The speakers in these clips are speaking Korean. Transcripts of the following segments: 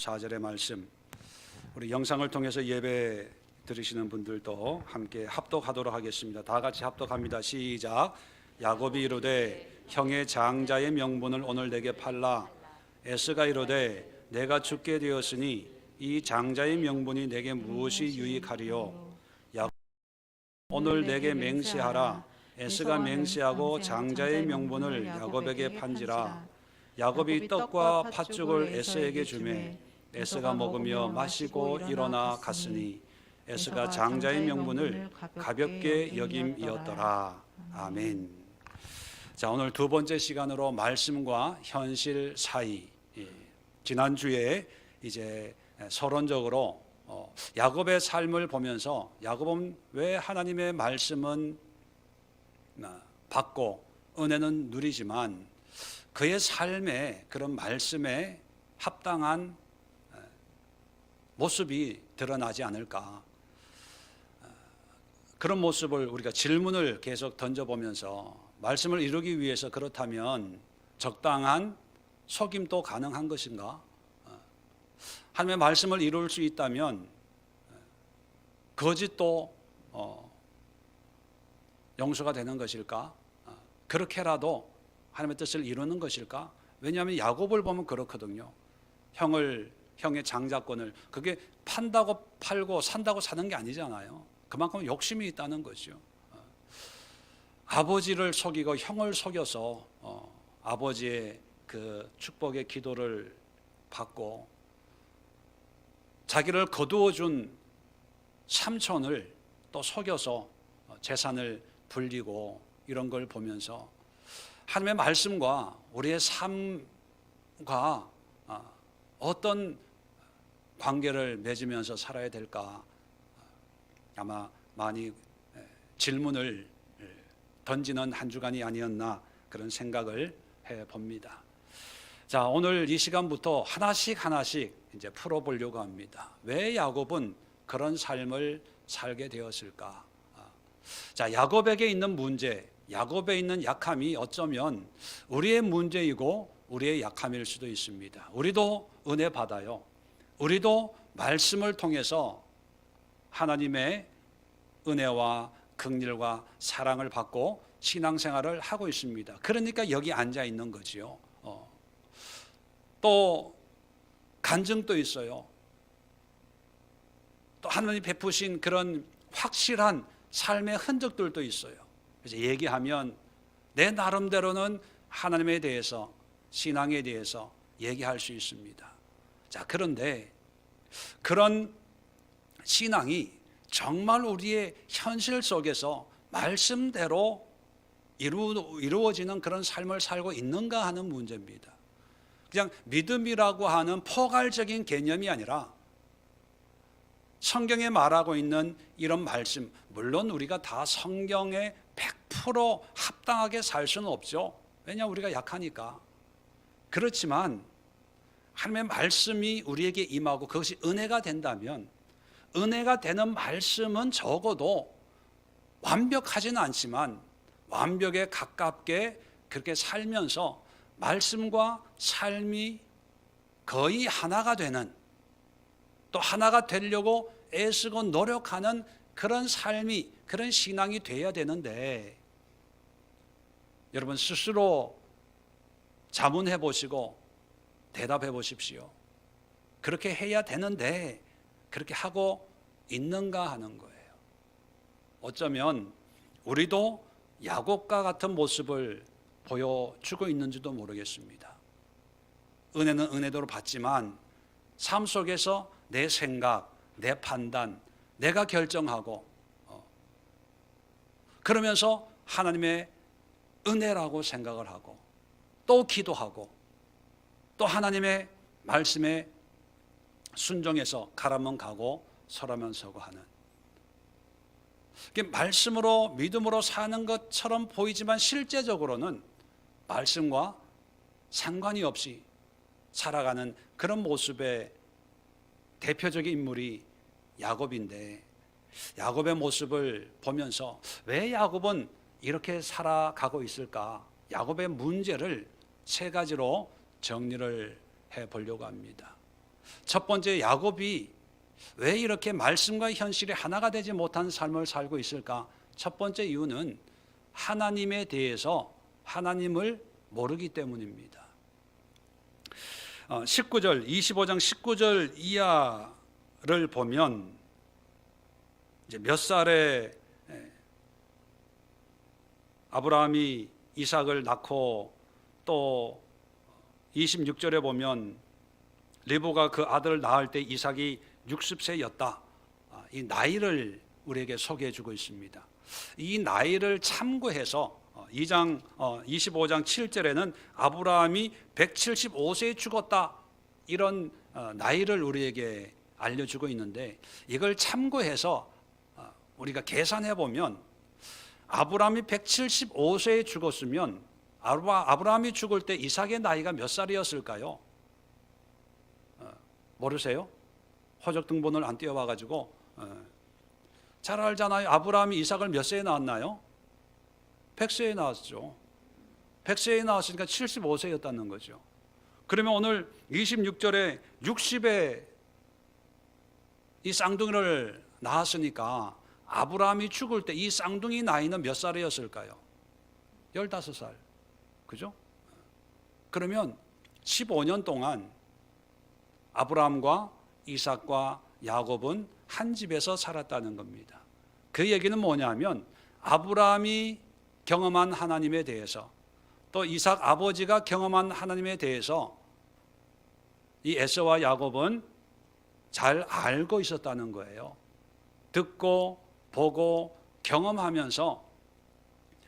4절의 말씀, 우리 영상을 통해서 예배 들으시는 분들도 함께 합독하도록 하겠습니다. 다 같이 합독합니다. 시작. 야곱이 이르되 형의 장자의 명분을 오늘 내게 팔라. 에스가 이르되 내가 죽게 되었으니 이 장자의 명분이 내게 무엇이 유익하리요? 야곱 오늘 내게 맹세하라. 에스가 맹세하고 장자의 명분을 야곱에게 판지라. 야곱이 떡과 팥죽을 에스에게 주매 에스가 먹으며 마시고 일어나 갔으니 에스가 장자의 명분을 가볍게 여김이었더라. 아멘. 자, 오늘 두 번째 시간으로 말씀과 현실 사이. 지난주에 이제 서론적으로 야곱의 삶을 보면서 야곱은 왜 하나님의 말씀은 받고 은혜는 누리지만 그의 삶에 그런 말씀에 합당한 모습이 드러나지 않을까, 그런 모습을 우리가 질문을 계속 던져보면서 말씀을 이루기 위해서 그렇다면 적당한 속임도 가능한 것인가? 하나님의 말씀을 이룰 수 있다면 거짓도 용서가 되는 것일까? 그렇게라도 하나님의 뜻을 이루는 것일까? 왜냐하면 야곱을 보면 그렇거든요. 형의 장자권을, 그게 판다고 팔고 산다고 사는 게 아니잖아요. 그만큼 욕심이 있다는 거죠. 아버지를 속이고 형을 속여서 아버지의 그 축복의 기도를 받고 자기를 거두어준 삼촌을 또 속여서 재산을 불리고 이런 걸 보면서 하나님의 말씀과 우리의 삶과 어떤 관계를 맺으면서 살아야 될까, 아마 많이 질문을 던지는 한 주간이 아니었나 그런 생각을 해봅니다. 자, 오늘 이 시간부터 하나씩 이제 풀어보려고 합니다. 왜 야곱은 그런 삶을 살게 되었을까? 자, 야곱에게 있는 문제, 야곱에 있는 약함이 어쩌면 우리의 문제이고 우리의 약함일 수도 있습니다. 우리도 은혜 받아요. 우리도 말씀을 통해서 하나님의 은혜와 긍휼과 사랑을 받고 신앙생활을 하고 있습니다. 그러니까 여기 앉아 있는 거지요. 또 간증도 있어요. 또 하나님이 베푸신 그런 확실한 삶의 흔적들도 있어요. 그래서 얘기하면 내 나름대로는 하나님에 대해서, 신앙에 대해서 얘기할 수 있습니다. 자, 그런데 그런 신앙이 정말 우리의 현실 속에서 말씀대로 이루어지는 그런 삶을 살고 있는가 하는 문제입니다. 그냥 믿음이라고 하는 포괄적인 개념이 아니라 성경에 말하고 있는 이런 말씀, 물론 우리가 다 성경에 100% 합당하게 살 수는 없죠. 왜냐하면 우리가 약하니까. 그렇지만 하나님의 말씀이 우리에게 임하고 그것이 은혜가 된다면, 은혜가 되는 말씀은 적어도 완벽하지는 않지만 완벽에 가깝게 그렇게 살면서 말씀과 삶이 거의 하나가 되는, 또 하나가 되려고 애쓰고 노력하는 그런 삶이, 그런 신앙이 돼야 되는데, 여러분 스스로 자문해 보시고 대답해 보십시오. 그렇게 해야 되는데 그렇게 하고 있는가 하는 거예요. 어쩌면 우리도 야곱과 같은 모습을 보여주고 있는지도 모르겠습니다. 은혜는 은혜대로 받지만 삶 속에서 내 생각, 내 판단, 내가 결정하고 그러면서 하나님의 은혜라고 생각을 하고 또 기도하고 또 하나님의 말씀에 순종해서 가라면 가고 서라면 서고 하는, 말씀으로 믿음으로 사는 것처럼 보이지만 실제적으로는 말씀과 상관이 없이 살아가는 그런 모습의 대표적인 인물이 야곱인데, 야곱의 모습을 보면서 왜 야곱은 이렇게 살아가고 있을까? 야곱의 문제를 세 가지로 정리를 해보려고 합니다. 첫 번째, 야곱이 왜 이렇게 말씀과 현실이 하나가 되지 못한 삶을 살고 있을까? 첫 번째 이유는 하나님에 대해서 하나님을 모르기 때문입니다. 19절, 25장 19절 이하를 보면 이제 몇 살에 아브라함이 이삭을 낳고, 또 26절에 보면 리브가 그 아들을 낳을 때 이삭이 60세였다. 이 나이를 우리에게 소개해 주고 있습니다. 이 나이를 참고해서 25장 7절에는 아브라함이 175세에 죽었다, 이런 나이를 우리에게 알려주고 있는데, 이걸 참고해서 우리가 계산해 보면 아브라함이 175세에 죽었으면 아브라함이 죽을 때 이삭의 나이가 몇 살이었을까요? 모르세요? 호적등본을 안 띄워봐가지고 잘 알잖아요. 아브라함이 이삭을 몇 세에 낳았나요? 100세에 낳았죠. 100세에 낳았으니까 75세였다는 거죠. 그러면 오늘 26절에 60에 이 쌍둥이를 낳았으니까 아브라함이 죽을 때 이 쌍둥이 나이는 몇 살이었을까요? 15살. 그죠? 그러면 15년 동안 아브라함과 이삭과 야곱은 한 집에서 살았다는 겁니다. 그 얘기는 뭐냐면 아브라함이 경험한 하나님에 대해서, 또 이삭 아버지가 경험한 하나님에 대해서 이 에서와 야곱은 잘 알고 있었다는 거예요. 듣고 보고 경험하면서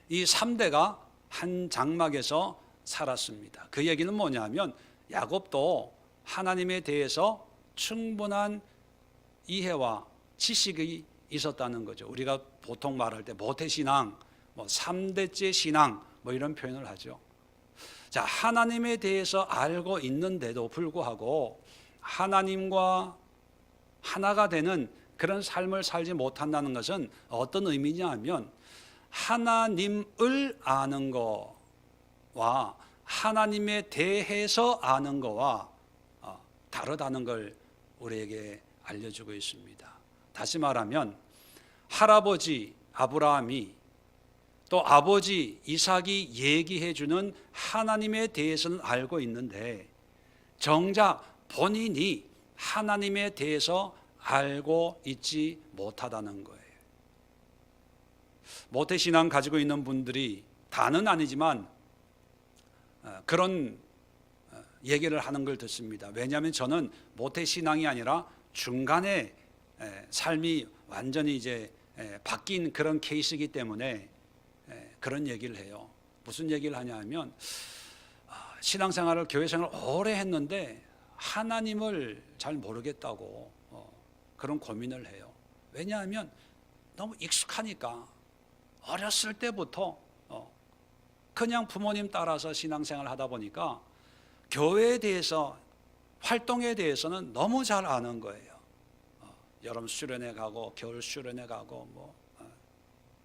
이 3대가 한 장막에서 살았습니다. 그 얘기는 뭐냐면 야곱도 하나님에 대해서 충분한 이해와 지식이 있었다는 거죠. 우리가 보통 말할 때 모태신앙, 3대째 신앙 이런 표현을 하죠. 자, 하나님에 대해서 알고 있는데도 불구하고 하나님과 하나가 되는 그런 삶을 살지 못한다는 것은 어떤 의미냐 하면 하나님을 아는 거와 하나님에 대해서 아는 거와 다르다는 걸 우리에게 알려주고 있습니다. 다시 말하면 할아버지 아브라함이 또 아버지 이삭이 얘기해 주는 하나님에 대해서는 알고 있는데 정작 본인이 하나님에 대해서 알고 있지 못하다는 거예요. 모태신앙 가지고 있는 분들이 다는 아니지만 그런 얘기를 하는 걸 듣습니다. 왜냐하면 저는 모태신앙이 아니라 중간에 삶이 완전히 이제 바뀐 그런 케이스이기 때문에 그런 얘기를 해요. 무슨 얘기를 하냐 하면 신앙생활을 교회생활을 오래 했는데 하나님을 잘 모르겠다고 그런 고민을 해요. 왜냐하면 너무 익숙하니까 어렸을 때부터 그냥 부모님 따라서 신앙생활을 하다 보니까 교회에 대해서 활동에 대해서는 너무 잘 아는 거예요. 여름 수련회 가고 겨울 수련회 가고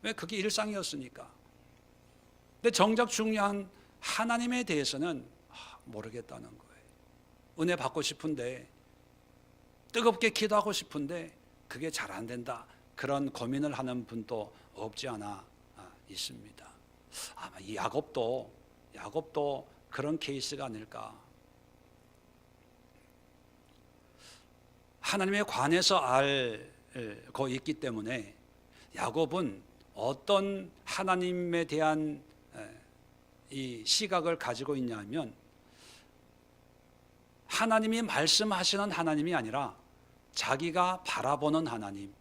왜 그게 일상이었으니까. 근데 정작 중요한 하나님에 대해서는 모르겠다는 거예요. 은혜 받고 싶은데 뜨겁게 기도하고 싶은데 그게 잘 안 된다. 그런 고민을 하는 분도 없지 않아 있습니다. 아마 이 야곱도 그런 케이스가 아닐까. 하나님에 관해서 알고 있기 때문에 야곱은 어떤 하나님에 대한 이 시각을 가지고 있냐면 하나님이 말씀하시는 하나님이 아니라 자기가 바라보는 하나님,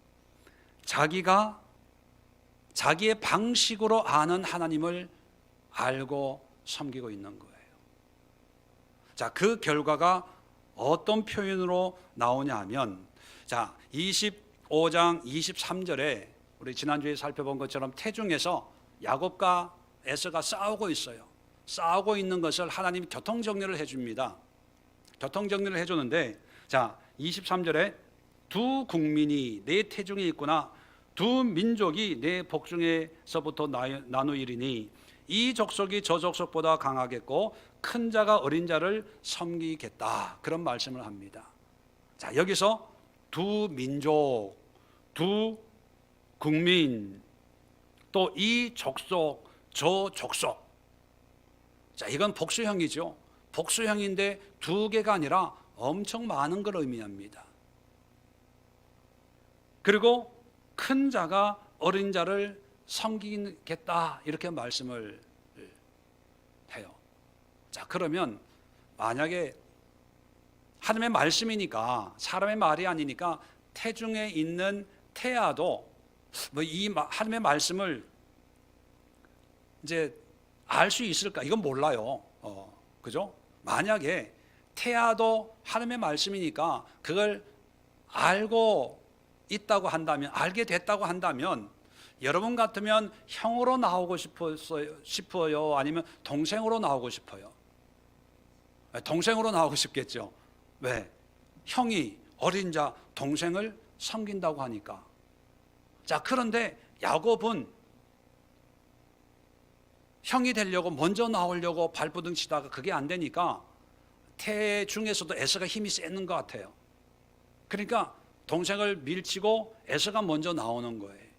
자기가 자기의 방식으로 아는 하나님을 알고 섬기고 있는 거예요. 자, 그 결과가 어떤 표현으로 나오냐 하면, 자, 25장 23절에 우리 지난주에 살펴본 것처럼 태중에서 야곱과 에서가 싸우고 있어요. 싸우고 있는 것을 하나님이 교통정리를 해줍니다. 교통정리를 해주는데, 자, 23절에 두 국민이 내 태중에 있구나. 두 민족이 내 복중에서부터 나누이리니 이 족속이 저 족속보다 강하겠고 큰 자가 어린 자를 섬기겠다. 그런 말씀을 합니다. 자, 여기서 두 민족, 두 국민, 또 이 족속, 저 족속. 자, 이건 복수형이죠. 복수형인데 두 개가 아니라 엄청 많은 걸 의미합니다. 그리고 큰 자가 어린 자를 섬기겠다 이렇게 말씀을 해요. 자, 그러면 만약에 하나님의 말씀이니까, 사람의 말이 아니니까 태중에 있는 태아도 뭐 이 하나님의 말씀을 이제 알 수 있을까? 이건 몰라요. 그죠? 만약에 태아도 하나님의 말씀이니까 그걸 알고 있다고 한다면, 알게 됐다고 한다면, 여러분 같으면 형으로 나오고 싶어요? 아니면 동생으로 나오고 싶어요? 동생으로 나오고 싶겠죠. 왜? 형이 어린 자, 동생을 섬긴다고 하니까. 자, 그런데 야곱은 형이 되려고 먼저 나오려고 발버둥 치다가 그게 안 되니까 태 중에서도 에서가 힘이 세는 것 같아요. 그러니까 동생을 밀치고 에서가 먼저 나오는 거예요.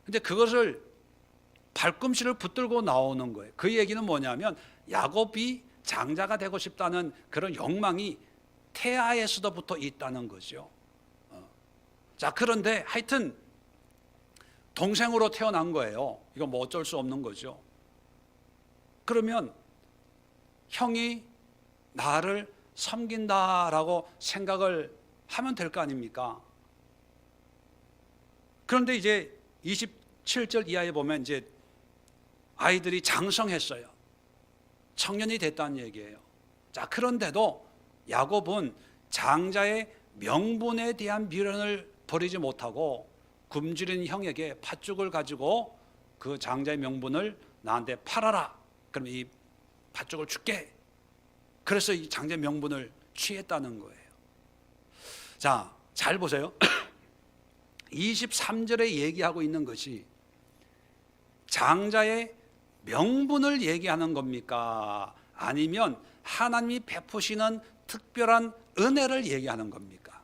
근데 그것을 발꿈치를 붙들고 나오는 거예요. 그 얘기는 뭐냐면 야곱이 장자가 되고 싶다는 그런 욕망이 태아에서부터 있다는 거죠. 자, 그런데 하여튼 동생으로 태어난 거예요. 이거 뭐 어쩔 수 없는 거죠. 그러면 형이 나를 섬긴다라고 생각을 하면 될 거 아닙니까? 그런데 이제 27절 이하에 보면 이제 아이들이 장성했어요. 청년이 됐다는 얘기예요. 자, 그런데도 야곱은 장자의 명분에 대한 미련을 버리지 못하고 굶주린 형에게 팥죽을 가지고 그 장자의 명분을 나한테 팔아라. 그럼 이 팥죽을 줄게. 그래서 이 장자의 명분을 취했다는 거예요. 자, 잘 보세요. 23절에 얘기하고 있는 것이 장자의 명분을 얘기하는 겁니까? 아니면 하나님이 베푸시는 특별한 은혜를 얘기하는 겁니까?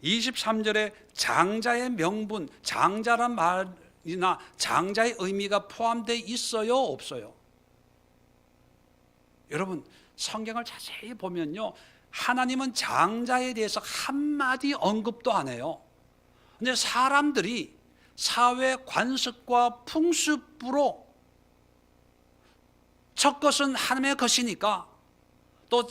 23절에 장자의 명분, 장자란 말이나 장자의 의미가 포함되어 있어요? 없어요? 여러분, 성경을 자세히 보면요, 하나님은 장자에 대해서 한마디 언급도 안 해요. 근데 사람들이 사회 관습과 풍습으로 첫 것은 하나님의 것이니까, 또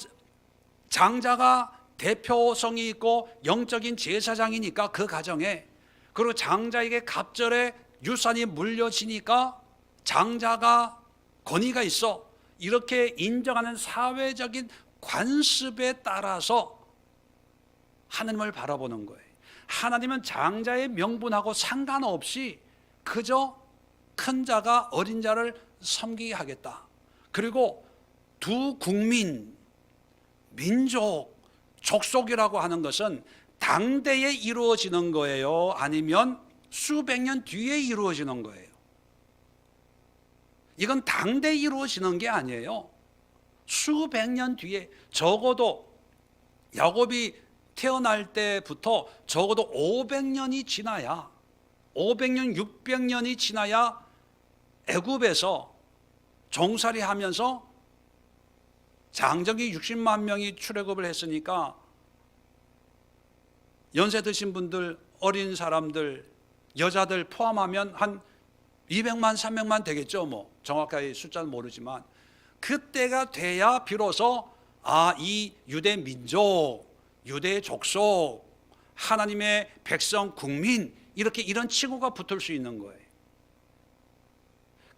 장자가 대표성이 있고 영적인 제사장이니까 그 가정에, 그리고 장자에게 갑절의 유산이 물려지니까 장자가 권위가 있어, 이렇게 인정하는 사회적인 관습에 따라서 하나님을 바라보는 거예요. 하나님은 장자의 명분하고 상관없이 그저 큰 자가 어린 자를 섬기게 하겠다. 그리고 두 국민, 민족, 족속이라고 하는 것은 당대에 이루어지는 거예요? 아니면 수백 년 뒤에 이루어지는 거예요? 이건 당대에 이루어지는 게 아니에요. 수백 년 뒤에, 적어도 야곱이 태어날 때부터 적어도 500년이 지나야, 500년, 600년이 지나야 애굽에서 종살이 하면서 장정이 60만 명이 출애굽을 했으니까 연세 드신 분들, 어린 사람들, 여자들 포함하면 한 200만, 300만 되겠죠. 뭐 정확하게 숫자는 모르지만 그때가 돼야 비로소 이 유대 민족, 유대 족속, 하나님의 백성, 국민, 이렇게 이런 칭호가 붙을 수 있는 거예요.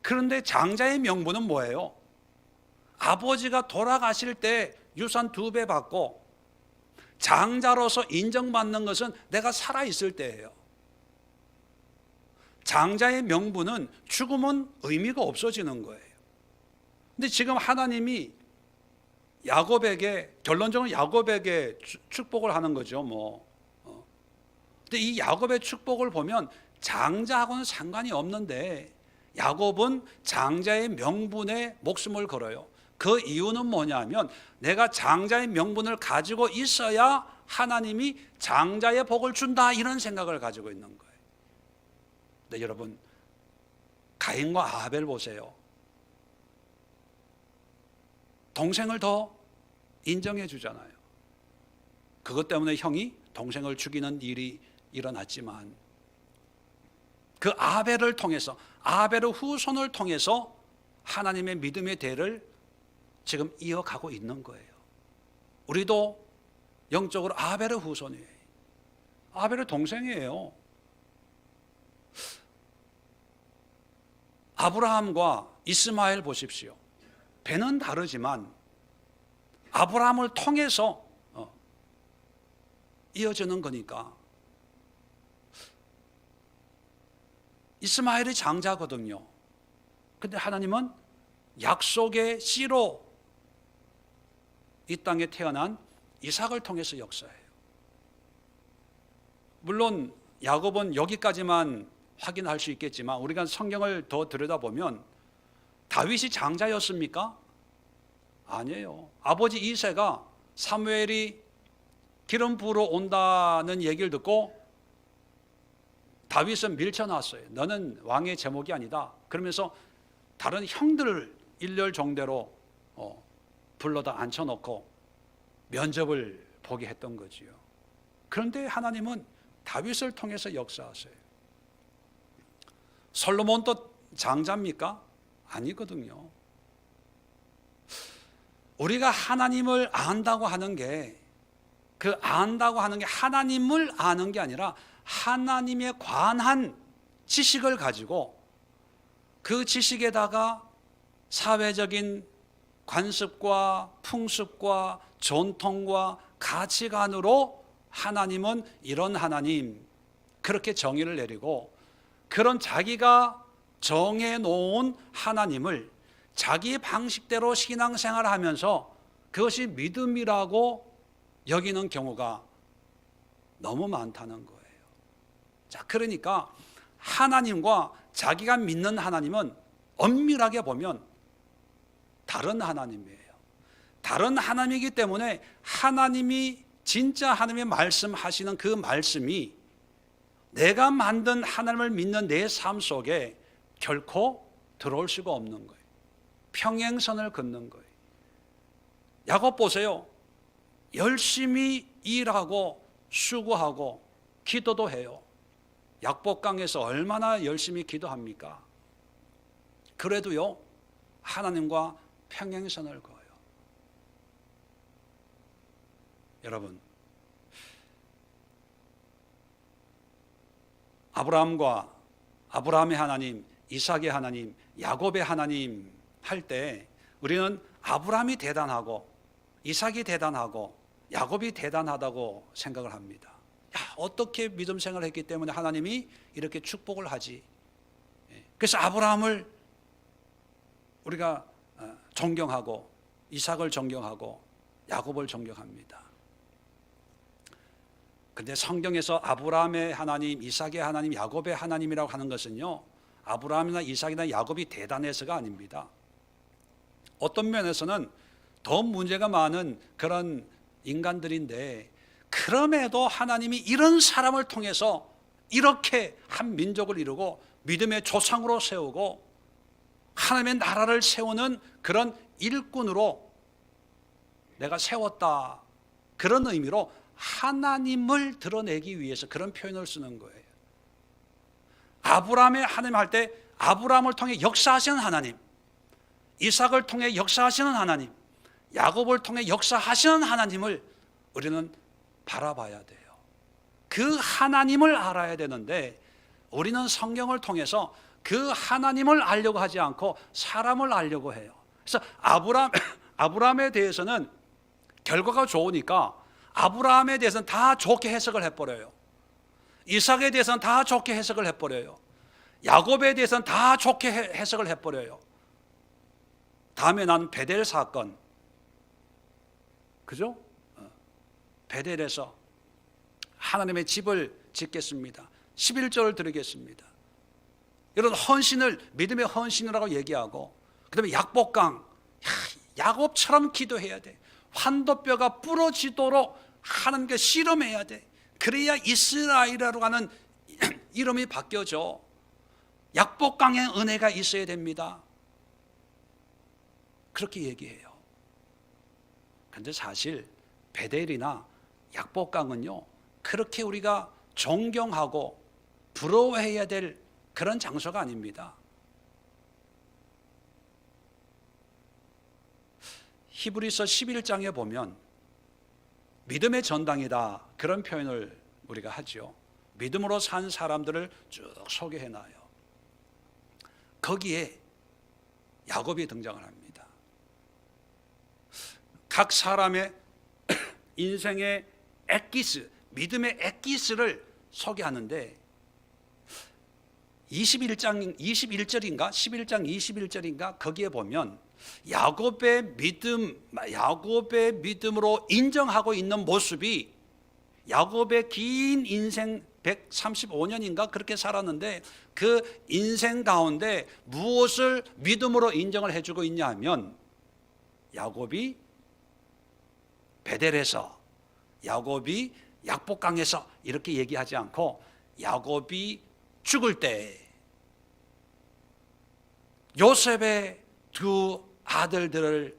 그런데 장자의 명분은 뭐예요? 아버지가 돌아가실 때 유산 2배 받고 장자로서 인정받는 것은 내가 살아있을 때예요. 장자의 명분은 죽으면 의미가 없어지는 거예요. 근데 지금 하나님이 야곱에게, 결론적으로 야곱에게 축복을 하는 거죠. 근데 이 야곱의 축복을 보면 장자하고는 상관이 없는데 야곱은 장자의 명분에 목숨을 걸어요. 그 이유는 뭐냐면 내가 장자의 명분을 가지고 있어야 하나님이 장자의 복을 준다, 이런 생각을 가지고 있는 거예요. 근데 여러분, 가인과 아벨 보세요. 동생을 더 인정해 주잖아요. 그것 때문에 형이 동생을 죽이는 일이 일어났지만 그 아벨을 통해서, 아벨의 후손을 통해서 하나님의 믿음의 대를 지금 이어가고 있는 거예요. 우리도 영적으로 아벨의 후손이에요. 아벨의 동생이에요. 아브라함과 이스마엘 보십시오. 배는 다르지만 아브라함을 통해서 이어지는 거니까. 이스마엘이 장자거든요. 근데 하나님은 약속의 씨로 이 땅에 태어난 이삭을 통해서 역사해요. 물론 야곱은 여기까지만 확인할 수 있겠지만 우리가 성경을 더 들여다보면 다윗이 장자였습니까? 아니에요. 아버지 이새가 사무엘이 기름 부으러 온다는 얘기를 듣고 다윗은 밀쳐놨어요. 너는 왕의 제목이 아니다. 그러면서 다른 형들을 일렬 정대로 불러다 앉혀놓고 면접을 보게 했던 거지요. 그런데 하나님은 다윗을 통해서 역사하세요. 솔로몬도 장자입니까? 아니거든요. 우리가 하나님을 안다고 하는 게, 그 안다고 하는 게 하나님을 아는 게 아니라 하나님에 관한 지식을 가지고 그 지식에다가 사회적인 관습과 풍습과 전통과 가치관으로 하나님은 이런 하나님, 그렇게 정의를 내리고 그런 자기가 정해놓은 하나님을 자기 방식대로 신앙생활을 하면서 그것이 믿음이라고 여기는 경우가 너무 많다는 거예요. 자, 그러니까 하나님과 자기가 믿는 하나님은 엄밀하게 보면 다른 하나님이에요. 다른 하나님이기 때문에 하나님이 진짜 하나님의 말씀하시는 그 말씀이 내가 만든 하나님을 믿는 내 삶 속에 결코 들어올 수가 없는 거예요. 평행선을 긋는 거예요. 야곱 보세요. 열심히 일하고 수고하고 기도도 해요. 약복강에서 얼마나 열심히 기도합니까? 그래도요, 하나님과 평행선을 그어요. 여러분, 아브라함의 하나님, 이삭의 하나님, 야곱의 하나님 할 때 우리는 아브라함이 대단하고 이삭이 대단하고 야곱이 대단하다고 생각을 합니다. 야, 어떻게 믿음 생활을 했기 때문에 하나님이 이렇게 축복을 하지? 그래서 아브라함을 우리가 존경하고 이삭을 존경하고 야곱을 존경합니다. 그런데 성경에서 아브라함의 하나님, 이삭의 하나님, 야곱의 하나님이라고 하는 것은요, 아브라함이나 이삭이나 야곱이 대단해서가 아닙니다. 어떤 면에서는 더 문제가 많은 그런 인간들인데, 그럼에도 하나님이 이런 사람을 통해서 이렇게 한 민족을 이루고 믿음의 조상으로 세우고 하나님의 나라를 세우는 그런 일꾼으로 내가 세웠다, 그런 의미로 하나님을 드러내기 위해서 그런 표현을 쓰는 거예요. 아브라함의 하나님 할 때 아브라함을 통해 역사하시는 하나님, 이삭을 통해 역사하시는 하나님, 야곱을 통해 역사하시는 하나님을 우리는 바라봐야 돼요. 그 하나님을 알아야 되는데 우리는 성경을 통해서 그 하나님을 알려고 하지 않고 사람을 알려고 해요. 그래서 아브라함에 대해서는 결과가 좋으니까 아브라함에 대해서는 다 좋게 해석을 해버려요. 이삭에 대해서는 다 좋게 해석을 해버려요. 야곱에 대해서는 다 좋게 해석을 해버려요. 다음에 난 베델 사건, 그죠? 베델에서 하나님의 집을 짓겠습니다. 11조를 드리겠습니다. 이런 헌신을 믿음의 헌신이라고 얘기하고, 그 다음에 약복강, 야곱처럼 기도해야 돼. 환도뼈가 부러지도록 하나님께 씨름해야 돼. 그래야 이스라엘이라고 하는 이름이 바뀌어져. 약복강의 은혜가 있어야 됩니다. 그렇게 얘기해요. 그런데 사실 베델이나 약복강은요, 그렇게 우리가 존경하고 부러워해야 될 그런 장소가 아닙니다. 히브리서 11장에 보면 믿음의 전당이다, 그런 표현을 우리가 하죠. 믿음으로 산 사람들을 쭉 소개해놔요. 거기에 야곱이 등장을 합니다. 각 사람의 인생의 엑기스, 믿음의 엑기스를 소개하는데 21장 21절인가 11장 21절인가 거기에 보면 야곱의 믿음으로 인정하고 있는 모습이, 야곱의 긴 인생 135년인가 그렇게 살았는데 그 인생 가운데 무엇을 믿음으로 인정을 해주고 있냐 하면, 야곱이 베델에서, 야곱이 약복강에서 이렇게 얘기하지 않고, 야곱이 죽을 때 요셉의 두 아들들을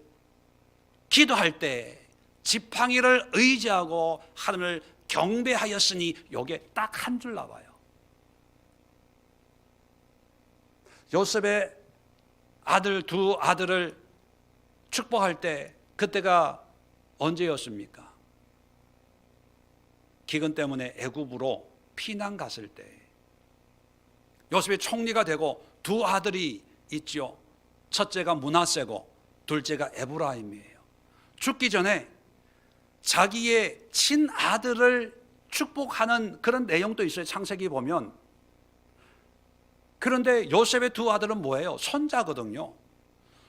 기도할 때 지팡이를 의지하고 하나님을 경배하였으니, 요게 딱 한 줄 나와요. 요셉의 두 아들을 축복할 때 그때가 언제였습니까? 기근 때문에 애굽으로 피난 갔을 때 요셉이 총리가 되고 두 아들이 있죠. 첫째가 므낫세고 둘째가 에브라임이에요. 죽기 전에 자기의 친아들을 축복하는 그런 내용도 있어요. 창세기 보면. 그런데 요셉의 두 아들은 뭐예요? 손자거든요.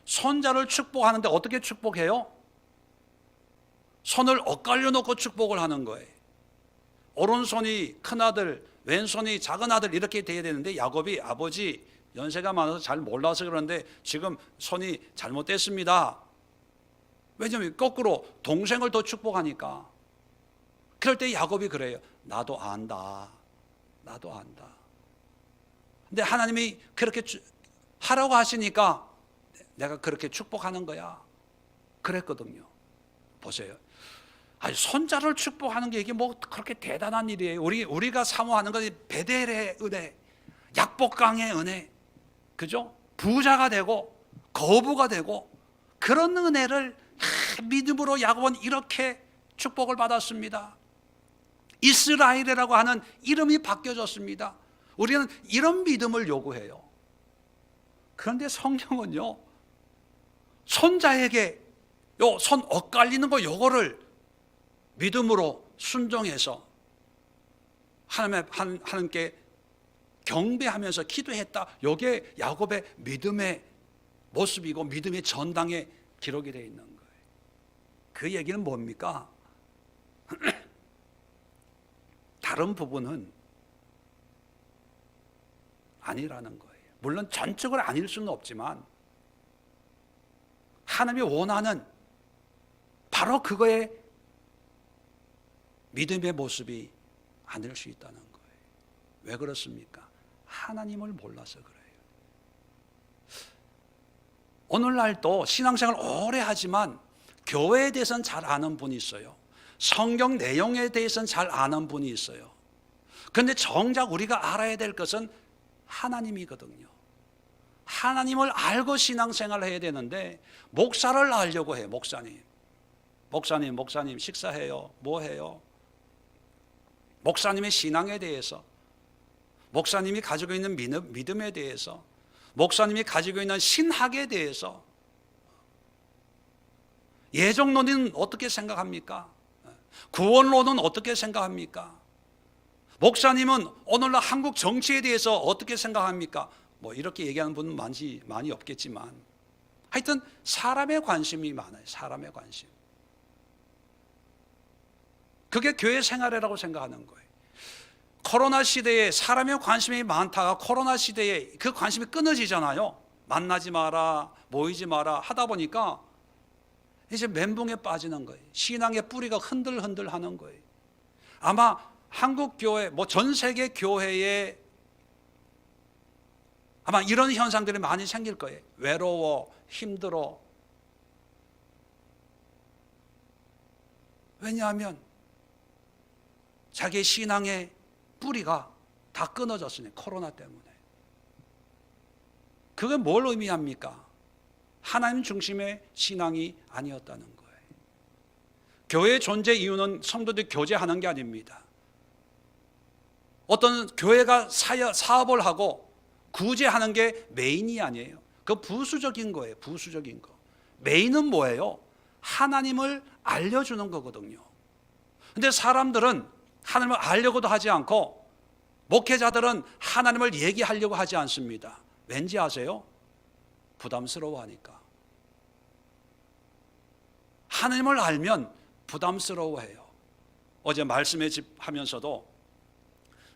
손자를 축복하는데 어떻게 축복해요? 손을 엇갈려 놓고 축복을 하는 거예요. 오른손이 큰아들, 왼손이 작은아들 이렇게 돼야 되는데, 야곱이 아버지 연세가 많아서 잘 몰라서 그러는데 지금 손이 잘못됐습니다. 왜냐하면 거꾸로 동생을 더 축복하니까. 그럴 때 야곱이 그래요. 나도 안다. 나도 안다. 근데 하나님이 그렇게 하라고 하시니까 내가 그렇게 축복하는 거야. 그랬거든요. 보세요. 아니, 손자를 축복하는 게 이게 뭐 그렇게 대단한 일이에요. 우리가 사모하는 건 베델의 은혜, 약복강의 은혜, 그죠? 부자가 되고 거부가 되고 그런 은혜를 믿음으로 야곱은 이렇게 축복을 받았습니다. 이스라엘이라고 하는 이름이 바뀌어졌습니다. 우리는 이런 믿음을 요구해요. 그런데 성경은요, 손자에게 요 손 엇갈리는 거 요거를 믿음으로 순종해서 하나님께 경배하면서 기도했다. 이게 야곱의 믿음의 모습이고 믿음의 전당에 기록이 되어 있는 거예요. 그 얘기는 뭡니까? 다른 부분은 아니라는 거예요. 물론 전적으로 아닐 수는 없지만 하나님이 원하는 바로 그거에 믿음의 모습이 아닐 수 있다는 거예요. 왜 그렇습니까? 하나님을 몰라서 그래요. 오늘날도 신앙생활 오래 하지만 교회에 대해서는 잘 아는 분이 있어요. 성경 내용에 대해서는 잘 아는 분이 있어요. 그런데 정작 우리가 알아야 될 것은 하나님이거든요. 하나님을 알고 신앙생활을 해야 되는데 목사를 알려고 해요. 목사님 식사해요. 뭐 해요? 목사님의 신앙에 대해서, 목사님이 가지고 있는 믿음에 대해서, 목사님이 가지고 있는 신학에 대해서, 예정론은 어떻게 생각합니까? 구원론은 어떻게 생각합니까? 목사님은 오늘날 한국 정치에 대해서 어떻게 생각합니까? 뭐 이렇게 얘기하는 분은 많이 없겠지만, 하여튼 사람의 관심이 많아요. 사람의 관심. 그게 교회 생활이라고 생각하는 거예요. 코로나 시대에 사람의 관심이 많다가 코로나 시대에 그 관심이 끊어지잖아요. 만나지 마라, 모이지 마라 하다 보니까 이제 멘붕에 빠지는 거예요. 신앙의 뿌리가 흔들흔들 하는 거예요. 아마 한국 교회, 전 세계 교회에 아마 이런 현상들이 많이 생길 거예요. 외로워, 힘들어. 왜냐하면 자기의 신앙의 뿌리가 다 끊어졌으니, 코로나 때문에. 그게 뭘 의미합니까? 하나님 중심의 신앙이 아니었다는 거예요. 교회의 존재 이유는 성도들이 교제하는 게 아닙니다. 어떤 교회가 사업을 하고 구제하는 게 메인이 아니에요. 그 부수적인 거예요. 부수적인 거. 메인은 뭐예요? 하나님을 알려주는 거거든요. 근데 사람들은 하나님을 알려고도 하지 않고, 목회자들은 하나님을 얘기하려고 하지 않습니다. 왠지 아세요? 부담스러워하니까. 하나님을 알면 부담스러워해요. 어제 말씀의 집 하면서도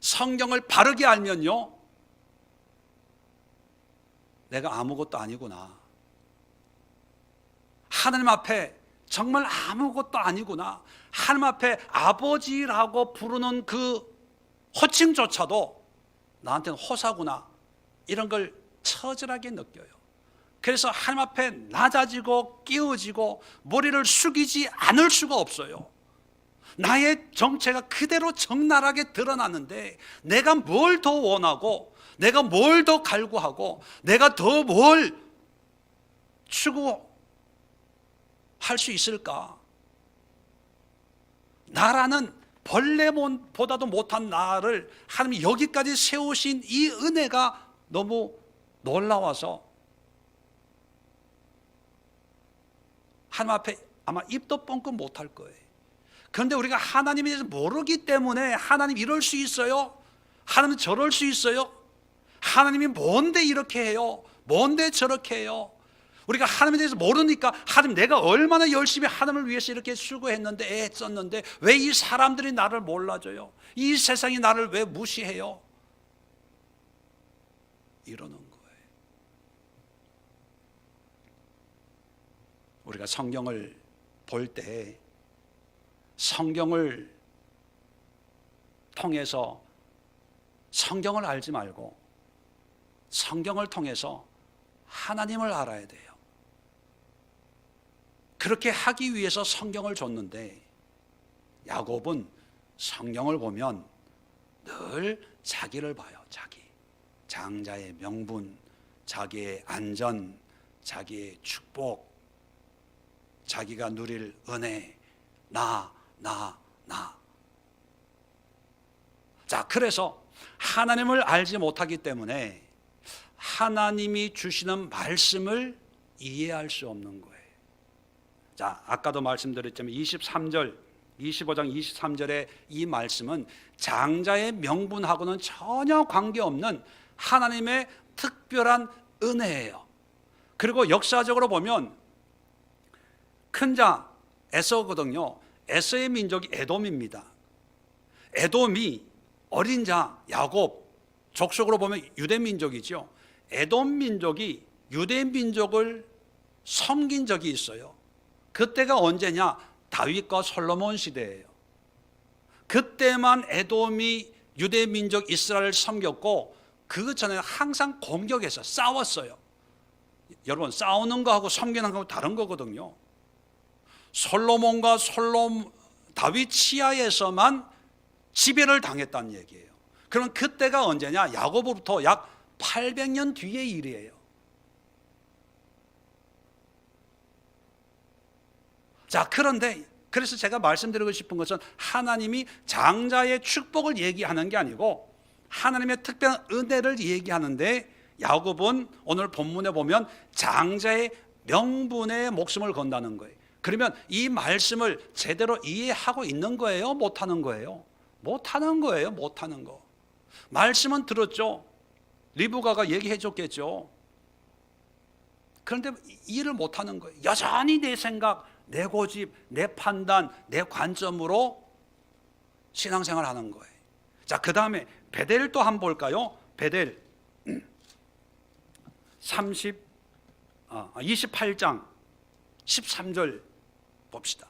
성경을 바르게 알면요, 내가 아무것도 아니구나. 하나님 앞에 정말 아무것도 아니구나. 하나님 앞에 아버지라고 부르는 그 호칭조차도 나한테는 호사구나. 이런 걸 처절하게 느껴요. 그래서 하나님 앞에 낮아지고 끼워지고 머리를 숙이지 않을 수가 없어요. 나의 정체가 그대로 적나라하게 드러나는데, 내가 뭘 더 원하고, 내가 뭘 더 갈구하고, 내가 더 뭘 추구할 수 있을까? 나라는 벌레보다도 못한 나를 하나님이 여기까지 세우신 이 은혜가 너무 놀라워서 하나님 앞에 아마 입도 뻥끗 못할 거예요. 그런데 우리가 하나님에 대해서 모르기 때문에, 하나님 이럴 수 있어요? 하나님 저럴 수 있어요? 하나님이 뭔데 이렇게 해요? 뭔데 저렇게 해요? 우리가 하나님에 대해서 모르니까, 하나님 내가 얼마나 열심히 하나님을 위해서 이렇게 수고했는데, 애썼는데 왜 이 사람들이 나를 몰라줘요? 이 세상이 나를 왜 무시해요? 이러는 거예요. 우리가 성경을 볼 때 성경을 통해서 성경을 알지 말고 성경을 통해서 하나님을 알아야 돼요. 그렇게 하기 위해서 성경을 줬는데, 야곱은 성경을 보면 늘 자기를 봐요. 자기, 장자의 명분, 자기의 안전, 자기의 축복, 자기가 누릴 은혜, 나. 자, 그래서 하나님을 알지 못하기 때문에 하나님이 주시는 말씀을 이해할 수 없는 거예요. 자, 아까도 말씀드렸지만 25장 23절의 이 말씀은 장자의 명분하고는 전혀 관계없는 하나님의 특별한 은혜예요. 그리고 역사적으로 보면 큰 자 에서거든요. 에서의 민족이 에돔입니다. 에돔이 어린 자 야곱, 족속으로 보면 유대 민족이죠. 에돔 민족이 유대 민족을 섬긴 적이 있어요. 그때가 언제냐? 다윗과 솔로몬 시대예요. 그때만 에돔이 유대 민족 이스라엘을 섬겼고, 그 전에는 항상 공격해서 싸웠어요. 여러분, 싸우는 거하고 섬기는 거하고 다른 거거든요. 솔로몬과 다윗 치하에서만 지배를 당했다는 얘기예요. 그럼 그때가 언제냐? 야고보부터 약 800년 뒤의 일이에요. 자, 그런데 그래서 제가 말씀드리고 싶은 것은, 하나님이 장자의 축복을 얘기하는 게 아니고 하나님의 특별한 은혜를 얘기하는데, 야곱은 오늘 본문에 보면 장자의 명분에 목숨을 건다는 거예요. 그러면 이 말씀을 제대로 이해하고 있는 거예요? 못하는 거예요? 못하는 거예요. 못하는 거. 말씀은 들었죠. 리브가가 얘기해 줬겠죠. 그런데 이해를 못하는 거예요. 여전히 내 생각, 내 고집, 내 판단, 내 관점으로 신앙생활을 하는 거예요. 자, 그 다음에 베델 또 한번 볼까요? 베델 28장 13절 봅시다.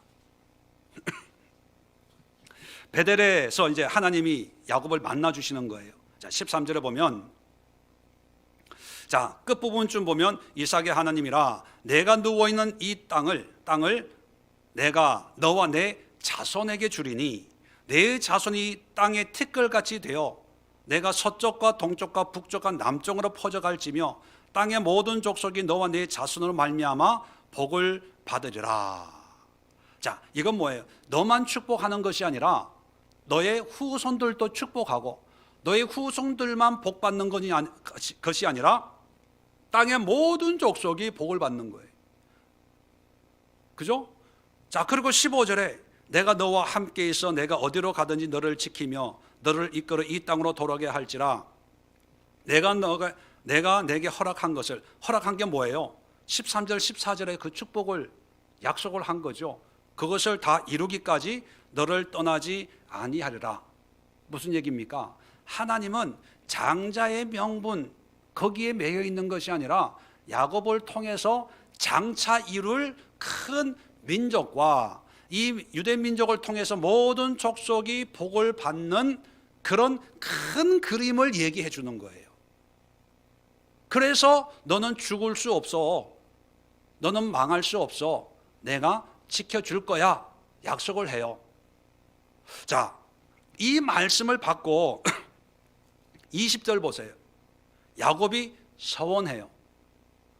베델에서 이제 하나님이 야곱을 만나 주시는 거예요. 자, 13절에 보면, 자, 끝부분쯤 보면 이삭의 하나님이라 내가 누워 있는 이 땅을 내가 너와 내 자손에게 주리니 내 자손이 땅의 티끌같이 되어 내가 서쪽과 동쪽과 북쪽과 남쪽으로 퍼져갈지며 땅의 모든 족속이 너와 내 자손으로 말미암아 복을 받으리라. 자, 이건 뭐예요? 너만 축복하는 것이 아니라 너의 후손들도 축복하고 너의 후손들만 복 받는 것이 아니라 땅의 모든 족속이 복을 받는 거예요. 그죠? 자, 그리고 15절에 내가 너와 함께 있어 내가 어디로 가든지 너를 지키며 너를 이끌어 이 땅으로 돌아오게 할지라. 내가 내게 허락한 것을, 허락한 게 뭐예요? 13절 14절에 그 축복을 약속을 한 거죠. 그것을 다 이루기까지 너를 떠나지 아니하리라. 무슨 얘기입니까? 하나님은 장자의 명분 거기에 매여 있는 것이 아니라 야곱을 통해서 장차 이룰 큰 민족과 이 유대 민족을 통해서 모든 족속이 복을 받는 그런 큰 그림을 얘기해 주는 거예요. 그래서 너는 죽을 수 없어, 너는 망할 수 없어, 내가 지켜줄 거야 약속을 해요. 자, 이 말씀을 받고 20절 보세요. 야곱이 서원해요.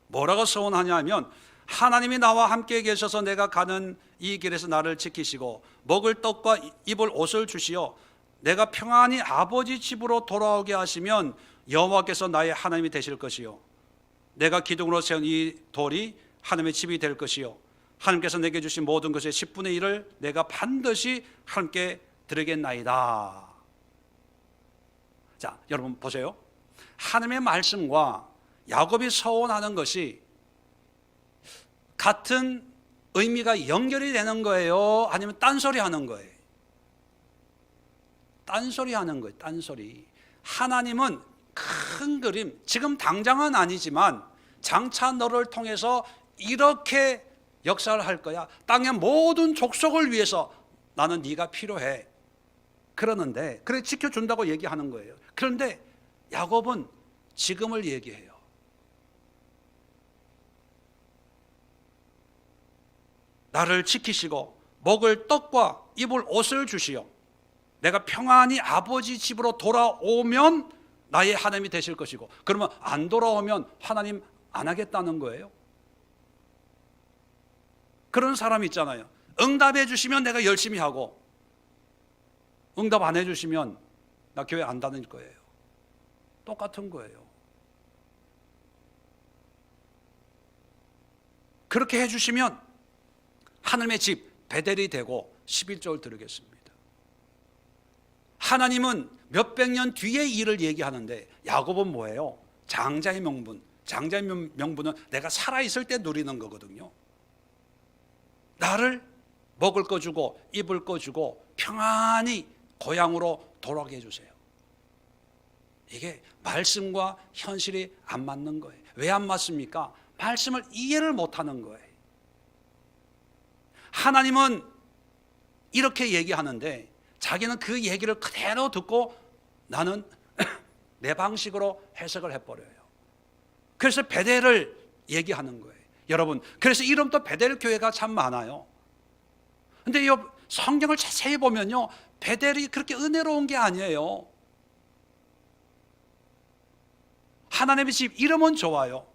뭐라고 서원하냐면 하나님이 나와 함께 계셔서 내가 가는 이 길에서 나를 지키시고 먹을 떡과 입을 옷을 주시어 내가 평안히 아버지 집으로 돌아오게 하시면 여호와께서 나의 하나님이 되실 것이요 내가 기둥으로 세운 이 돌이 하나님의 집이 될 것이요 하나님께서 내게 주신 모든 것의 10분의 1을 내가 반드시 함께 드리겠나이다. 자, 여러분 보세요. 하나님의 말씀과 야곱이 서원하는 것이 같은 의미가 연결이 되는 거예요? 아니면 딴소리 하는 거예요? 딴소리 하는 거예요. 딴소리. 하나님은 큰 그림, 지금 당장은 아니지만 장차 너를 통해서 이렇게 역사를 할 거야. 땅의 모든 족속을 위해서 나는 네가 필요해. 그러는데 그래 지켜준다고 얘기하는 거예요. 그런데 야곱은 지금을 얘기해요. 나를 지키시고 먹을 떡과 입을 옷을 주시오. 내가 평안히 아버지 집으로 돌아오면 나의 하나님이 되실 것이고, 그러면 안 돌아오면 하나님 안 하겠다는 거예요. 그런 사람 있잖아요. 응답해 주시면 내가 열심히 하고 응답 안 해주시면 나 교회 안 다닐 거예요. 똑같은 거예요. 그렇게 해주시면 하나님의 집 베델이 되고 11조를 드리겠습니다. 하나님은 몇백 년 뒤의 일을 얘기하는데 야곱은 뭐예요? 장자의 명분. 장자의 명분은 내가 살아있을 때 누리는 거거든요. 나를 먹을 거 주고 입을 거 주고 평안히 고향으로 돌아오게 해주세요. 이게 말씀과 현실이 안 맞는 거예요. 왜 안 맞습니까? 말씀을 이해를 못하는 거예요. 하나님은 이렇게 얘기하는데 자기는 그 얘기를 그대로 듣고 나는 내 방식으로 해석을 해버려요. 그래서 베델을 얘기하는 거예요. 여러분, 그래서 이름도 베델 교회가 참 많아요. 근데 이 성경을 자세히 보면요, 베델이 그렇게 은혜로운 게 아니에요. 하나님의 집 이름은 좋아요.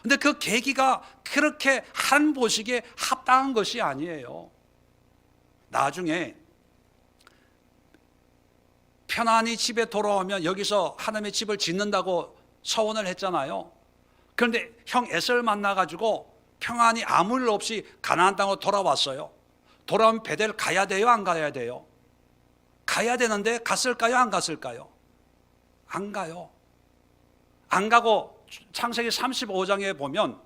근데 그 계기가 그렇게 한 보시기에 합당한 것이 아니에요. 나중에 편안히 집에 돌아오면 여기서 하나님의 집을 짓는다고 서원을 했잖아요. 그런데 형 에서를 만나가지고 평안히 아무 일 없이 가나안 땅으로 돌아왔어요. 돌아오면 베델 가야 돼요? 안 가야 돼요? 가야 되는데 갔을까요? 안 갔을까요? 안 가요. 안 가고 창세기 35장에 보면,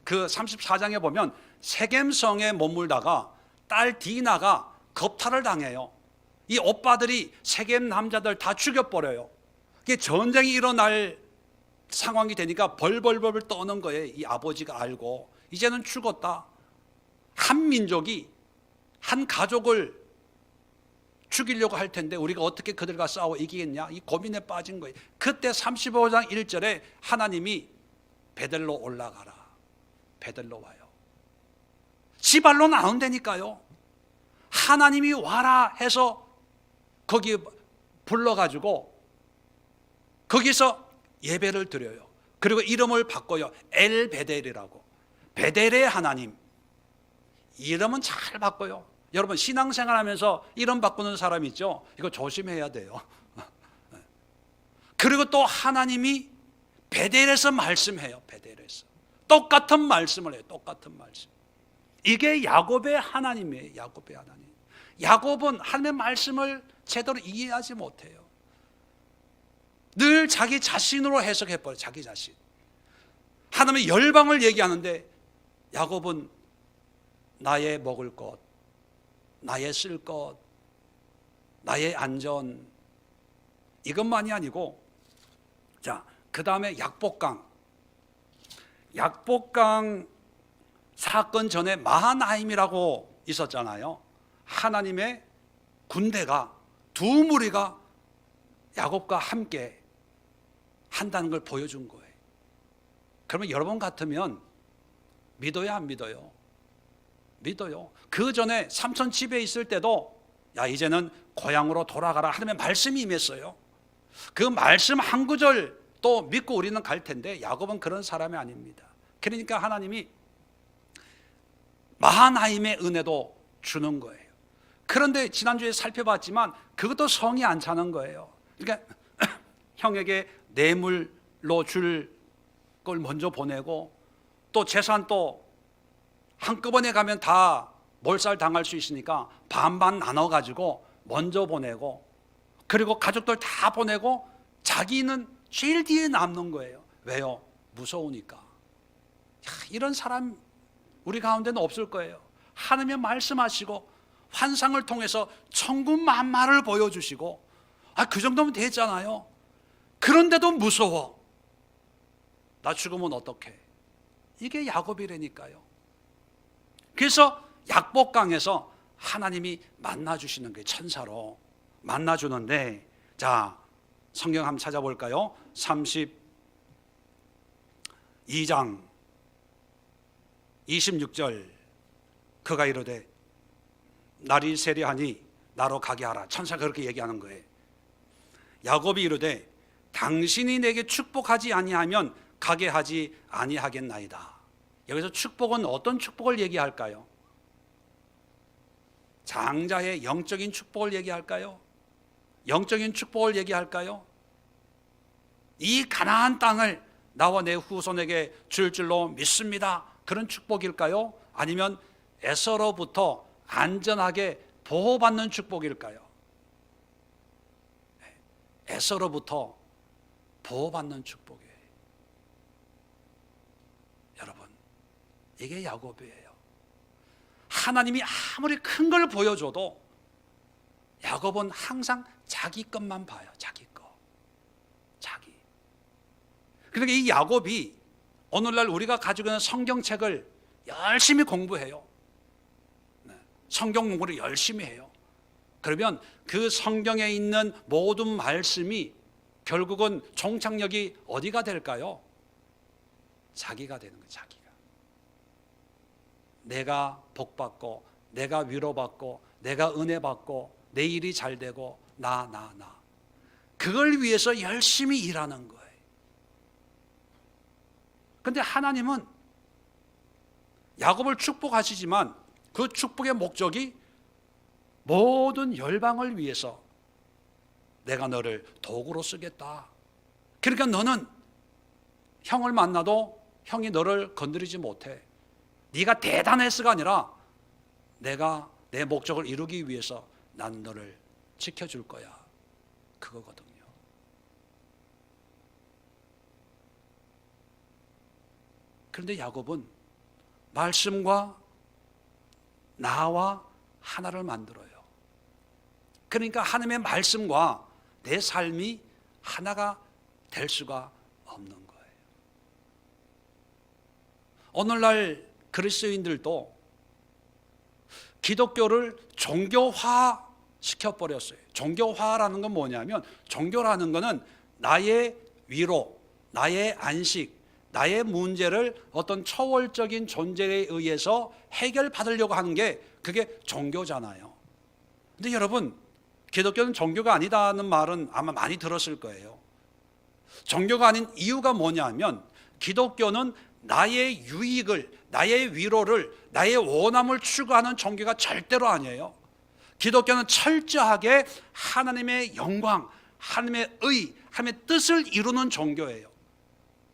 그 34장에 보면 세겜성에 머물다가 딸 디나가 겁탈을 당해요. 이 오빠들이 세겜 남자들 다 죽여버려요. 이게 전쟁이 일어날 상황이 되니까 벌벌벌 떠는 거예요. 이 아버지가 알고 이제는 죽었다. 한 민족이 한 가족을 죽이려고 할 텐데 우리가 어떻게 그들과 싸워 이기겠냐? 이 고민에 빠진 거예요. 그때 35장 1절에 하나님이 베델로 올라가라. 베델로 와요. 지발로는 안 온다니까요. 하나님이 와라 해서 거기 불러가지고 거기서 예배를 드려요. 그리고 이름을 바꿔요. 엘 베델이라고. 베델의 하나님. 이름은 잘 바꿔요. 여러분 신앙생활하면서 이름 바꾸는 사람 있죠? 이거 조심해야 돼요. 그리고 또 하나님이 베델에서 말씀해요. 베델에서 똑같은 말씀을 해요. 똑같은 말씀. 이게 야곱의 하나님이에요. 야곱의 하나님. 야곱은 하나님의 말씀을 제대로 이해하지 못해요. 늘 자기 자신으로 해석해버려요. 자기 자신. 하나님의 열방을 얘기하는데 야곱은 나의 먹을 것, 나의 쓸 것, 나의 안전, 이것만이 아니고, 자, 그 다음에 약복강 사건 전에 마하나임이라고 있었잖아요. 하나님의 군대가, 두 무리가 야곱과 함께 한다는 걸 보여준 거예요. 그러면 여러분 같으면 믿어야 안 믿어요? 믿어요. 그 전에 삼손 집에 있을 때도 야 이제는 고향으로 돌아가라 하나님의 말씀이 임했어요. 그 말씀 한 구절 또 믿고 우리는 갈 텐데 야곱은 그런 사람이 아닙니다. 그러니까 하나님이 마하나임의 은혜도 주는 거예요. 그런데 지난주에 살펴봤지만 그것도 성이 안 차는 거예요. 그러니까 형에게 뇌물로 줄 걸 먼저 보내고 또 재산 또 한꺼번에 가면 다 몰살 당할 수 있으니까 반반 나눠가지고 먼저 보내고 그리고 가족들 다 보내고 자기는 제일 뒤에 남는 거예요. 왜요? 무서우니까. 이런 사람 우리 가운데는 없을 거예요. 하나님의 말씀하시고 환상을 통해서 천군 만마를 보여주시고 그 정도면 됐잖아요. 그런데도 무서워. 나 죽으면 어떡해? 이게 야곱이라니까요. 그래서 약복강에서 하나님이 만나주시는 게 천사로 만나주는데, 자 성경 한번 찾아볼까요? 32장 26절 그가 이르되 날이 세려하니 나로 가게 하라. 천사가 그렇게 얘기하는 거예요. 야곱이 이르되 당신이 내게 축복하지 아니하면 가게 하지 아니하겠나이다. 여기서 축복은 어떤 축복을 얘기할까요? 장자의 영적인 축복을 얘기할까요? 영적인 축복을 얘기할까요? 이 가나안 땅을 나와 내 후손에게 줄 줄로 믿습니다. 그런 축복일까요? 아니면 에서로부터 안전하게 보호받는 축복일까요? 에서로부터 보호받는 축복이에요. 여러분, 이게 야곱이에요. 하나님이 아무리 큰 걸 보여줘도 야곱은 항상 자기 것만 봐요. 자기 거. 자기. 그러니까 이 야곱이 오늘날 우리가 가지고 있는 성경책을 열심히 공부해요. 성경 공부를 열심히 해요. 그러면 그 성경에 있는 모든 말씀이 결국은 종착역이 어디가 될까요? 자기가 되는 거예요. 자기가. 내가 복받고 내가 위로받고 내가 은혜받고 내 일이 잘 되고 나. 그걸 위해서 열심히 일하는 거예요. 그런데 하나님은 야곱을 축복하시지만 그 축복의 목적이 모든 열방을 위해서 내가 너를 도구로 쓰겠다. 그러니까 너는 형을 만나도 형이 너를 건드리지 못해. 네가 대단해서가 아니라 내가 내 목적을 이루기 위해서 난 너를 지켜줄 거야. 그거거든요. 그런데 야곱은 말씀과 나와 하나를 만들어요. 그러니까 하나님의 말씀과 내 삶이 하나가 될 수가 없는 거예요. 오늘날 그리스도인들도 기독교를 종교화 시켜버렸어요. 종교화라는 건 뭐냐면, 종교라는 거는 나의 위로, 나의 안식, 나의 문제를 어떤 초월적인 존재에 의해서 해결받으려고 하는 게 그게 종교잖아요. 근데 여러분, 기독교는 종교가 아니다는 말은 아마 많이 들었을 거예요. 종교가 아닌 이유가 뭐냐면, 기독교는 나의 유익을, 나의 위로를, 나의 원함을 추구하는 종교가 절대로 아니에요. 기독교는 철저하게 하나님의 영광, 하나님의 의, 하나님의 뜻을 이루는 종교예요.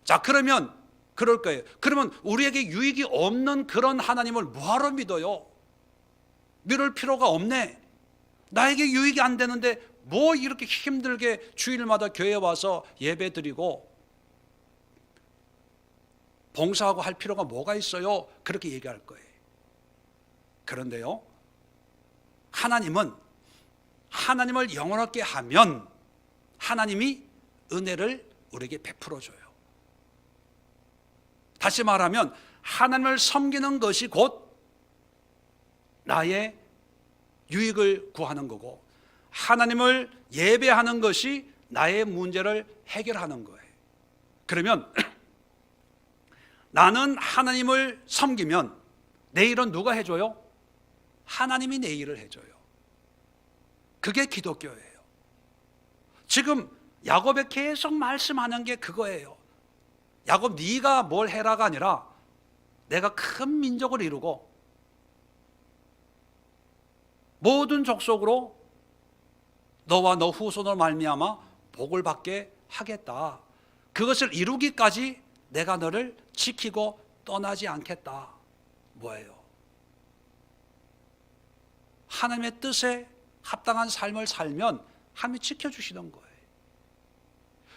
자, 그러면 그럴 거예요. 그러면 우리에게 유익이 없는 그런 하나님을 뭐하러 믿어요? 믿을 필요가 없네. 나에게 유익이 안 되는데 뭐 이렇게 힘들게 주일마다 교회에 와서 예배 드리고 봉사하고 할 필요가 뭐가 있어요? 그렇게 얘기할 거예요. 그런데요, 하나님을 영원하게 하면 하나님이 은혜를 우리에게 베풀어 줘요. 다시 말하면 하나님을 섬기는 것이 곧 나의 유익을 구하는 거고, 하나님을 예배하는 것이 나의 문제를 해결하는 거예요. 그러면 나는 하나님을 섬기면 내 일은 누가 해줘요? 하나님이 내 일을 해줘요. 그게 기독교예요. 지금 야곱에 계속 말씀하는 게 그거예요. 야곱, 네가 뭘 해라가 아니라 내가 큰 민족을 이루고 모든 족속으로 너와 너 후손으로 말미암아 복을 받게 하겠다. 그것을 이루기까지 내가 너를 지키고 떠나지 않겠다. 뭐예요? 하나님의 뜻에 합당한 삶을 살면 하나님이 지켜주시는 거예요.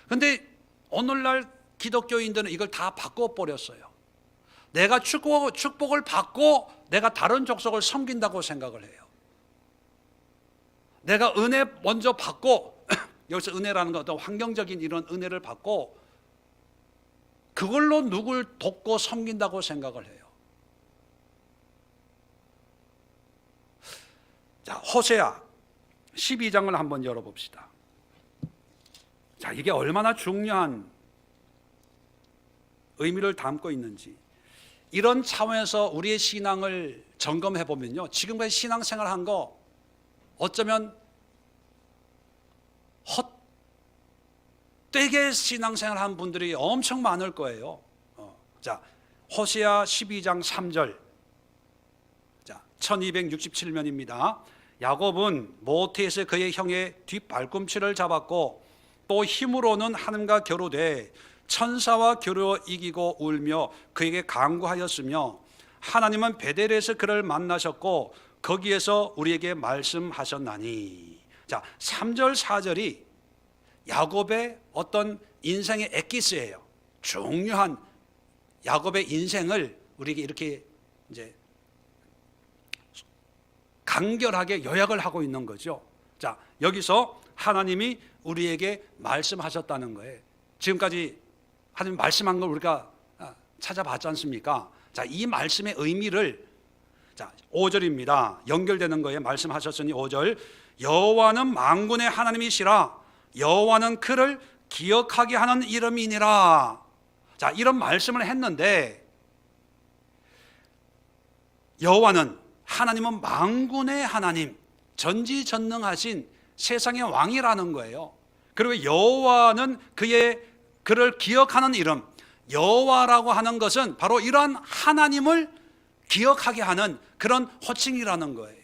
그런데 오늘날 기독교인들은 이걸 다 바꿔버렸어요. 내가 축복을 받고 내가 다른 족속을 섬긴다고 생각을 해요. 내가 은혜 먼저 받고 여기서 은혜라는 건 어떤 환경적인 이런 은혜를 받고 그걸로 누굴 돕고 섬긴다고 생각을 해요. 자, 호세아 12장을 한번 열어봅시다. 자, 이게 얼마나 중요한 의미를 담고 있는지, 이런 차원에서 우리의 신앙을 점검해 보면요, 지금까지 신앙생활 한 거 어쩌면 헛되게 신앙생활 한 분들이 엄청 많을 거예요. 자, 호세아 12장 3절. 자, 1267면입니다. 야곱은 모태에서 그의 형의 뒷발꿈치를 잡았고 또 힘으로는 하나님과 겨루되 천사와 겨루어 이기고 울며 그에게 간구하였으며 하나님은 베델에서 그를 만나셨고 거기에서 우리에게 말씀하셨나니. 자, 3절 4절이 야곱의 어떤 인생의 엑기스예요. 중요한 야곱의 인생을 우리에게 이렇게 이제 간결하게 요약을 하고 있는 거죠. 자, 여기서 하나님이 우리에게 말씀하셨다는 거예요. 지금까지 하나님 말씀한 걸 우리가 찾아봤지 않습니까? 자, 이 말씀의 의미를, 자, 5절입니다. 연결되는 거예요. 말씀하셨으니 5절. 여호와는 만군의 하나님이시라. 여호와는 그를 기억하게 하는 이름이니라. 자, 이런 말씀을 했는데 여호와는, 하나님은 만군의 하나님, 전지전능하신 세상의 왕이라는 거예요. 그리고 여호와는 그를 기억하는 이름, 여호와라고 하는 것은 바로 이러한 하나님을 기억하게 하는 그런 호칭이라는 거예요.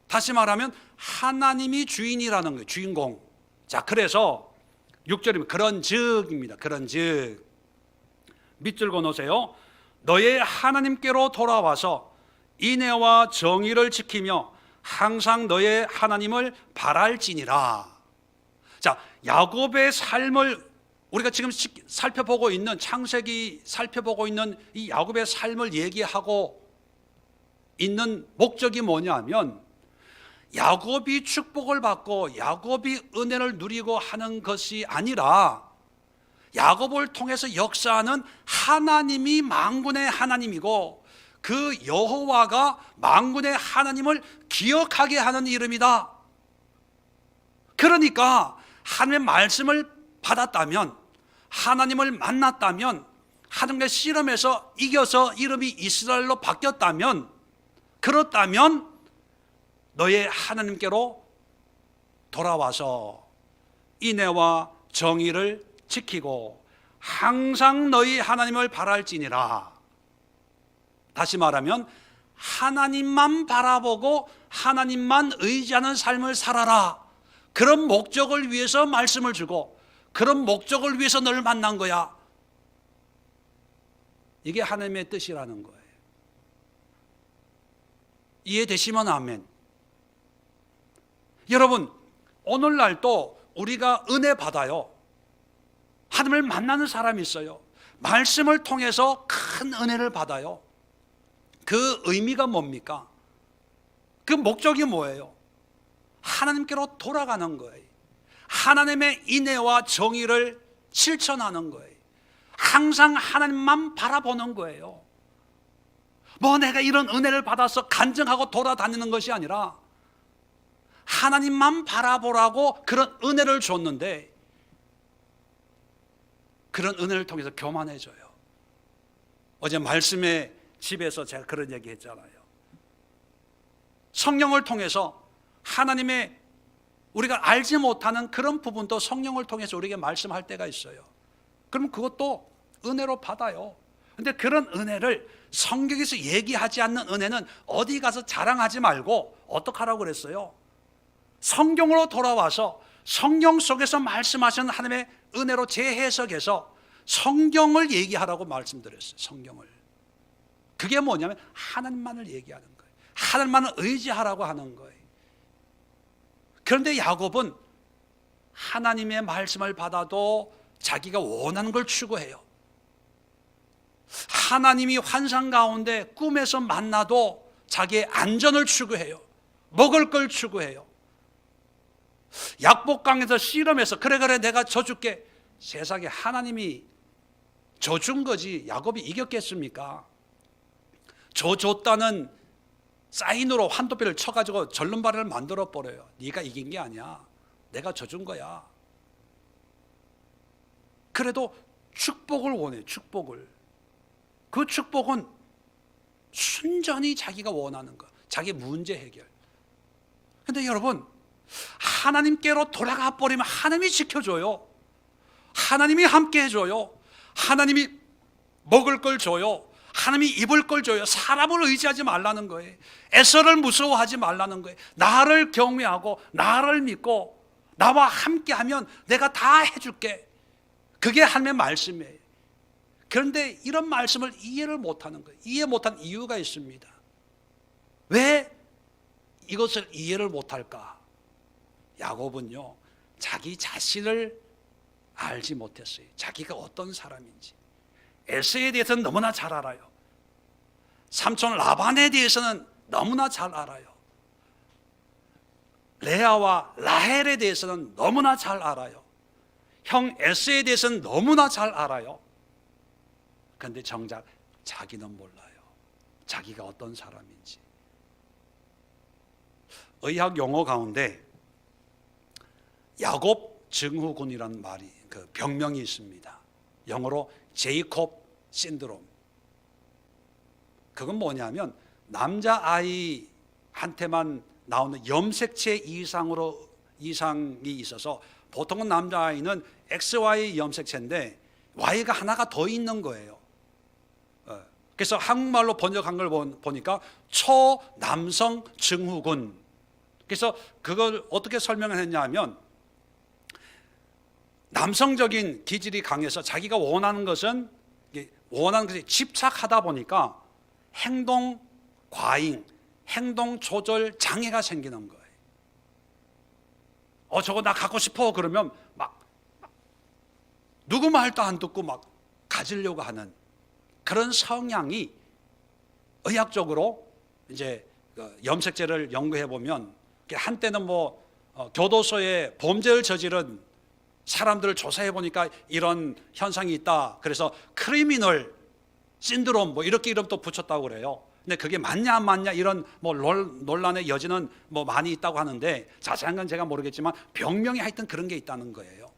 다시 말하면 하나님이 주인이라는 거예요. 주인공. 자, 그래서 6절입니다. 그런즉입니다. 그런즉 밑줄 그어놓으세요. 너의 하나님께로 돌아와서 인애와 정의를 지키며 항상 너의 하나님을 바랄지니라. 자, 야곱의 삶을 우리가 지금 살펴보고 있는, 창세기 살펴보고 있는 이 야곱의 삶을 얘기하고 있는 목적이 뭐냐면, 야곱이 축복을 받고 야곱이 은혜를 누리고 하는 것이 아니라 야곱을 통해서 역사하는 하나님이 만군의 하나님이고 그 여호와가 만군의 하나님을 기억하게 하는 이름이다. 그러니까 하나님의 말씀을 받았다면, 하나님을 만났다면, 하나님의 씨름에서 이겨서 이름이 이스라엘로 바뀌었다면, 그렇다면 너의 하나님께로 돌아와서 인애와 정의를 지키고 항상 너희 하나님을 바랄지니라. 다시 말하면 하나님만 바라보고 하나님만 의지하는 삶을 살아라. 그런 목적을 위해서 말씀을 주고 그런 목적을 위해서 너를 만난 거야. 이게 하나님의 뜻이라는 거예요. 이해되시면 아멘. 여러분, 오늘날도 우리가 은혜 받아요. 하나님을 만나는 사람이 있어요. 말씀을 통해서 큰 은혜를 받아요. 그 의미가 뭡니까? 그 목적이 뭐예요? 하나님께로 돌아가는 거예요. 하나님의 인애와 정의를 실천하는 거예요. 항상 하나님만 바라보는 거예요. 뭐 내가 이런 은혜를 받아서 간증하고 돌아다니는 것이 아니라 하나님만 바라보라고 그런 은혜를 줬는데, 그런 은혜를 통해서 교만해져요. 어제 말씀의 집에서 제가 그런 얘기 했잖아요. 성령을 통해서 하나님의 우리가 알지 못하는 그런 부분도 성령을 통해서 우리에게 말씀할 때가 있어요. 그럼 그것도 은혜로 받아요. 근데 그런 은혜를 성경에서 얘기하지 않는 은혜는 어디 가서 자랑하지 말고 어떻게 하라고 그랬어요? 성경으로 돌아와서 성경 속에서 말씀하시는 하나님의 은혜로 재해석해서 성경을 얘기하라고 말씀드렸어요. 성경을. 그게 뭐냐면 하나님만을 얘기하는 거예요. 하나님만을 의지하라고 하는 거예요. 그런데 야곱은 하나님의 말씀을 받아도 자기가 원하는 걸 추구해요. 하나님이 환상 가운데 꿈에서 만나도 자기의 안전을 추구해요. 먹을 걸 추구해요. 약복강에서 씨름해서 그래 내가 져줄게. 세상에 하나님이 져준 거지 야곱이 이겼겠습니까? 져줬다는 사인으로 환도뼈를 쳐가지고 절름발을 만들어 버려요. 네가 이긴 게 아니야. 내가 져준 거야. 그래도 축복을 원해요. 축복을. 그 축복은 순전히 자기가 원하는 거, 자기 문제 해결. 근데 여러분, 하나님께로 돌아가 버리면 하나님이 지켜줘요. 하나님이 함께 해줘요. 하나님이 먹을 걸 줘요. 하나님이 입을 걸 줘요. 사람을 의지하지 말라는 거예요. 에서를 무서워하지 말라는 거예요. 나를 경외하고 나를 믿고 나와 함께하면 내가 다 해줄게. 그게 하나님의 말씀이에요. 그런데 이런 말씀을 이해를 못하는 거예요. 이해 못한 이유가 있습니다. 왜 이것을 이해를 못할까? 야곱은요, 자기 자신을 알지 못했어요. 자기가 어떤 사람인지. 에서에 대해서는 너무나 잘 알아요. 삼촌 라반에 대해서는 너무나 잘 알아요. 레아와 라헬에 대해서는 너무나 잘 알아요. 형 에서에 대해서는 너무나 잘 알아요. 그런데 정작 자기는 몰라요. 자기가 어떤 사람인지. 의학 용어 가운데 야곱 증후군이라는 말이, 그 병명이 있습니다. 영어로 제이콥 신드롬. 그건 뭐냐면 남자아이한테만 나오는 염색체 이상이 있어서, 보통은 남자아이는 XY 염색체인데 Y가 하나가 더 있는 거예요. 그래서 한국말로 번역한 걸 보니까 초남성 증후군. 그래서 그걸 어떻게 설명을 했냐면, 남성적인 기질이 강해서 자기가 원하는 것이 집착하다 보니까 행동 과잉, 행동 조절 장애가 생기는 거예요. 저거 나 갖고 싶어 그러면 막 누구 말도 안 듣고 막 가지려고 하는 그런 성향이, 의학적으로 이제 염색체를 연구해 보면 한때는 교도소에 범죄를 저지른 사람들을 조사해 보니까 이런 현상이 있다. 그래서 크리미널 신드롬 이렇게 이름 또 붙였다고 그래요. 근데 그게 맞냐 안 맞냐 이런 뭐 논란의 여지는 뭐 많이 있다고 하는데 자세한 건 제가 모르겠지만 병명이 하여튼 그런 게 있다는 거예요.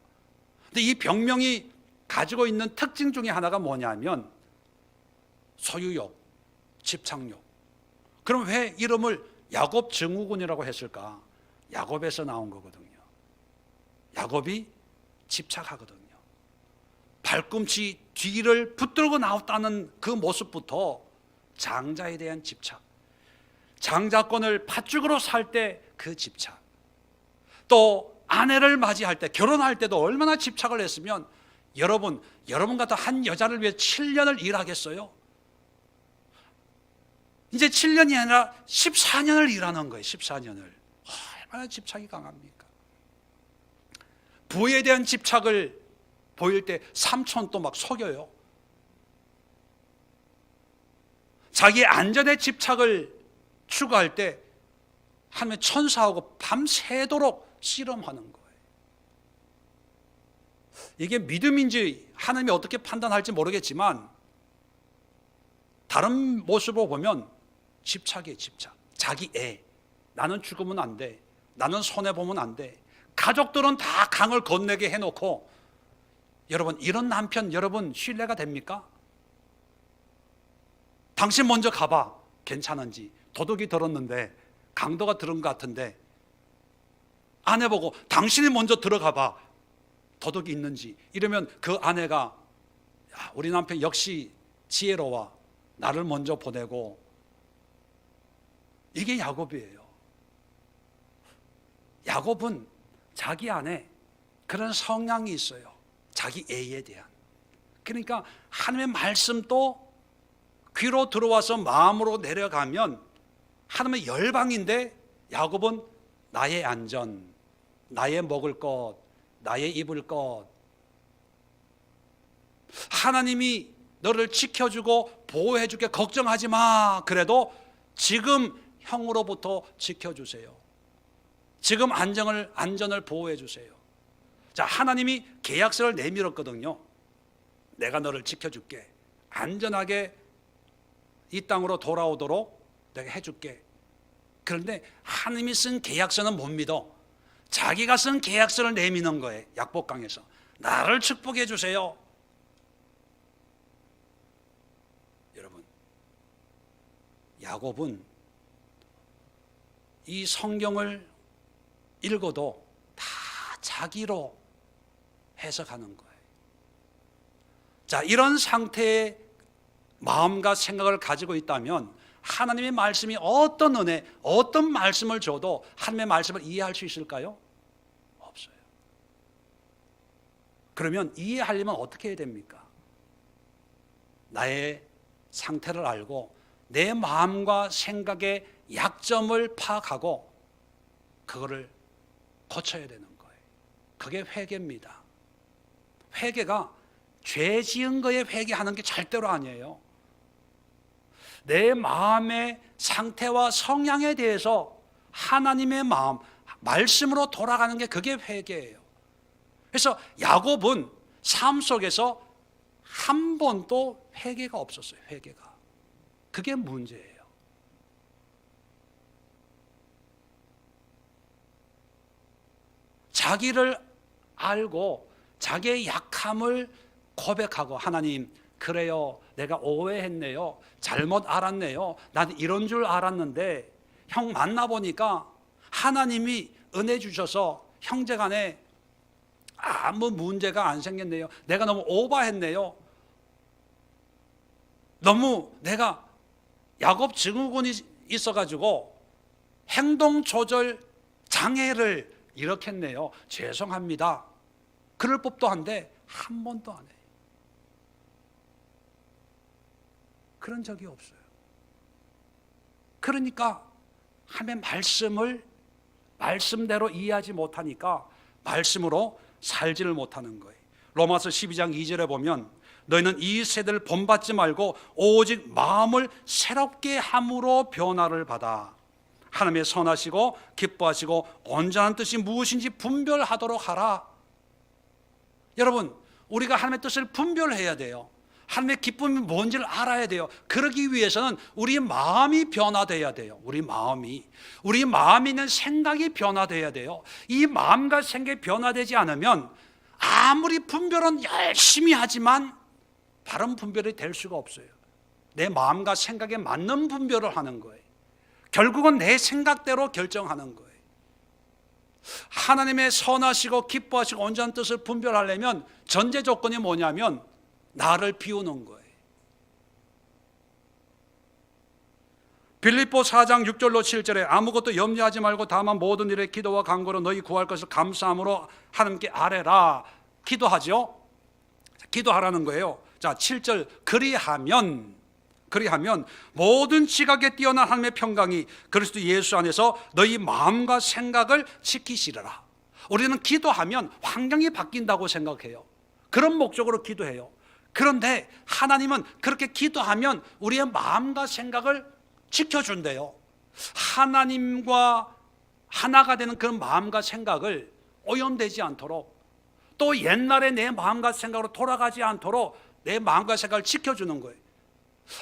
근데 이 병명이 가지고 있는 특징 중에 하나가 뭐냐면 소유욕, 집착욕. 그럼 왜 이름을 야곱 증후군이라고 했을까? 야곱에서 나온 거거든요. 야곱이 집착하거든요. 발꿈치 뒤를 붙들고 나왔다는 그 모습부터 장자에 대한 집착, 장자권을 팥죽으로 살 때 그 집착, 또 아내를 맞이할 때, 결혼할 때도 얼마나 집착을 했으면 여러분 같은 한 여자를 위해 7년을 일하겠어요? 이제 7년이 아니라 14년을 일하는 거예요. 14년을. 얼마나 집착이 강합니까? 부에 대한 집착을 보일 때 삼촌 또 막 속여요. 자기의 안전에 집착을 추구할 때 하나님의 천사하고 밤새도록 씨름하는 거예요. 이게 믿음인지 하나님이 어떻게 판단할지 모르겠지만 다른 모습으로 보면 집착이에요. 집착. 자기 애, 나는 죽으면 안 돼, 나는 손해보면 안 돼. 가족들은 다 강을 건너게 해놓고, 여러분 이런 남편 여러분 신뢰가 됩니까? 당신 먼저 가봐. 괜찮은지. 도둑이 들었는데, 강도가 들은 것 같은데, 아내 보고 당신이 먼저 들어가봐. 도둑이 있는지. 이러면 그 아내가, 야, 우리 남편 역시 지혜로워, 나를 먼저 보내고. 이게 야곱이에요. 야곱은 자기 안에 그런 성향이 있어요. 자기 애에 대한. 그러니까 하나님의 말씀도 귀로 들어와서 마음으로 내려가면 하나님의 열방인데, 야곱은 나의 안전, 나의 먹을 것, 나의 입을 것, 하나님이 너를 지켜주고 보호해줄게, 걱정하지 마. 그래도 지금 형으로부터 지켜주세요. 지금 안전을 보호해주세요. 자, 하나님이 계약서를 내밀었거든요. 내가 너를 지켜줄게, 안전하게 이 땅으로 돌아오도록 내가 해줄게. 그런데 하나님이 쓴 계약서는 못 믿어. 자기가 쓴 계약서를 내미는 거예요. 약복강에서 나를 축복해 주세요. 여러분, 야곱은 이 성경을 읽어도 다 자기로 해석하는 거예요. 자, 이런 상태의 마음과 생각을 가지고 있다면 하나님의 말씀이 어떤 은혜, 어떤 말씀을 줘도 하나님의 말씀을 이해할 수 있을까요? 없어요. 그러면 이해하려면 어떻게 해야 됩니까? 나의 상태를 알고 내 마음과 생각의 약점을 파악하고 그거를 고쳐야 되는 거예요. 그게 회개입니다. 회개가 죄 지은 거에 회개하는 게 절대로 아니에요. 내 마음의 상태와 성향에 대해서 하나님의 마음, 말씀으로 돌아가는 게 그게 회개예요. 그래서 야곱은 삶 속에서 한 번도 회개가 없었어요. 회개가. 그게 문제예요. 자기를 알고 자기의 약함을 고백하고, 하나님, 그래요, 내가 오해했네요, 잘못 알았네요, 나는 이런 줄 알았는데 형 만나보니까 하나님이 은혜 주셔서 형제간에 아무 문제가 안 생겼네요, 내가 너무 오버했네요, 너무 내가 야곱 증후군이 있어가지고 행동 조절 장애를 일으켰네요, 죄송합니다. 그럴 법도 한데 한 번도 안 해요. 그런 적이 없어요. 그러니까 하나님의 말씀을 말씀대로 이해하지 못하니까 말씀으로 살지를 못하는 거예요. 로마서 12장 2절에 보면 너희는 이 세대를 본받지 말고 오직 마음을 새롭게 함으로 변화를 받아 하나님의 선하시고 기뻐하시고 온전한 뜻이 무엇인지 분별하도록 하라. 여러분, 우리가 하나님의 뜻을 분별해야 돼요. 하나님의 기쁨이 뭔지를 알아야 돼요. 그러기 위해서는 우리 마음이 변화돼야 돼요. 우리 마음이 있는 생각이 변화돼야 돼요. 이 마음과 생각이 변화되지 않으면 아무리 분별은 열심히 하지만 바른 분별이 될 수가 없어요. 내 마음과 생각에 맞는 분별을 하는 거예요. 결국은 내 생각대로 결정하는 거예요. 하나님의 선하시고 기뻐하시고 온전한 뜻을 분별하려면 전제 조건이 뭐냐면 나를 비우는 거예요. 빌립보 4장 6절로 7절에 아무것도 염려하지 말고 다만 모든 일에 기도와 간구로 너희 구할 것을 감사함으로 하나님께 아뢰라. 기도하죠. 기도하라는 거예요. 자, 7절 그리하면 모든 지각에 뛰어난 하나님의 평강이 그리스도 예수 안에서 너희 마음과 생각을 지키시리라. 우리는 기도하면 환경이 바뀐다고 생각해요. 그런 목적으로 기도해요. 그런데 하나님은 그렇게 기도하면 우리의 마음과 생각을 지켜준대요. 하나님과 하나가 되는 그런 마음과 생각을 오염되지 않도록, 또 옛날에 내 마음과 생각으로 돌아가지 않도록 내 마음과 생각을 지켜주는 거예요.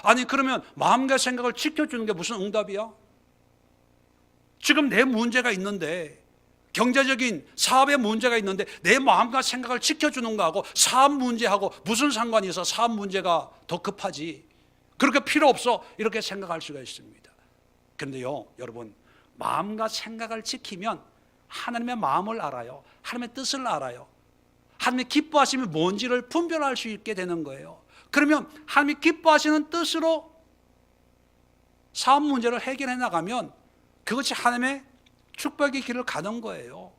아니 그러면 마음과 생각을 지켜주는 게 무슨 응답이야? 지금 내 문제가 있는데, 경제적인 사업의 문제가 있는데 내 마음과 생각을 지켜주는 거하고 사업 문제하고 무슨 상관이 있어? 사업 문제가 더 급하지, 그렇게 필요 없어, 이렇게 생각할 수가 있습니다. 그런데요 여러분, 마음과 생각을 지키면 하나님의 마음을 알아요. 하나님의 뜻을 알아요. 하나님의 기뻐하심이 뭔지를 분별할 수 있게 되는 거예요. 그러면 하나님이 기뻐하시는 뜻으로 사업 문제를 해결해 나가면 그것이 하나님의 축복의 길을 가는 거예요.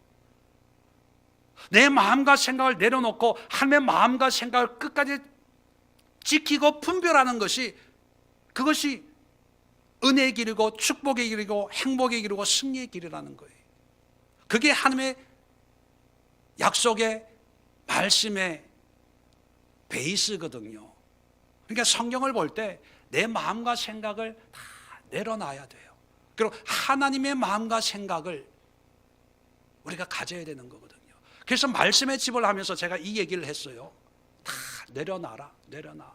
내 마음과 생각을 내려놓고 하나님의 마음과 생각을 끝까지 지키고 분별하는 것이, 그것이 은혜의 길이고 축복의 길이고 행복의 길이고 승리의 길이라는 거예요. 그게 하나님의 약속의 말씀의 베이스거든요. 그러니까 성경을 볼 때 내 마음과 생각을 다 내려놔야 돼요. 그리고 하나님의 마음과 생각을 우리가 가져야 되는 거거든요. 그래서 말씀의 집을 하면서 제가 이 얘기를 했어요. 다 내려놔라, 내려놔.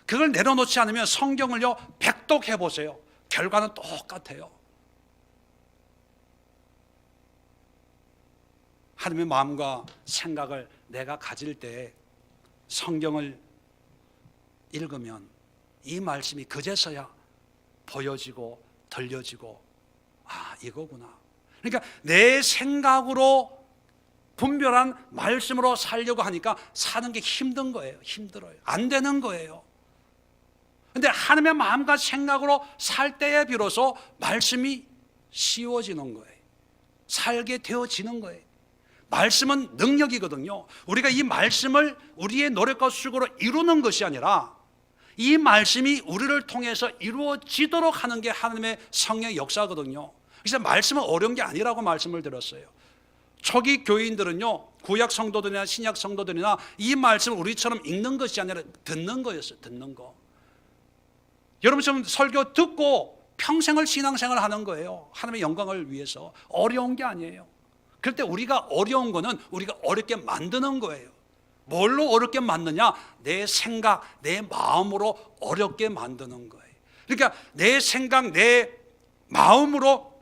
그걸 내려놓지 않으면 성경을요 백독해 보세요. 결과는 똑같아요. 하나님의 마음과 생각을 내가 가질 때 성경을 읽으면 이 말씀이 그제서야 보여지고 들려지고, 아 이거구나. 그러니까 내 생각으로 분별한 말씀으로 살려고 하니까 사는 게 힘든 거예요. 힘들어요. 안 되는 거예요. 그런데 하나님의 마음과 생각으로 살 때에 비로소 말씀이 쉬워지는 거예요. 살게 되어지는 거예요. 말씀은 능력이거든요. 우리가 이 말씀을 우리의 노력과 수고로 이루는 것이 아니라 이 말씀이 우리를 통해서 이루어지도록 하는 게 하나님의 성령의 역사거든요. 그래서 말씀은 어려운 게 아니라고 말씀을 드렸어요. 초기 교인들은요, 구약 성도들이나 신약 성도들이나 이 말씀을 우리처럼 읽는 것이 아니라 듣는 거였어요. 듣는 거. 여러분처럼 설교 듣고 평생을 신앙생활을 하는 거예요. 하나님의 영광을 위해서. 어려운 게 아니에요. 그럴 때 우리가 어려운 거는 우리가 어렵게 만드는 거예요. 뭘로 어렵게 만드냐? 내 생각, 내 마음으로 어렵게 만드는 거예요. 그러니까 내 생각, 내 마음으로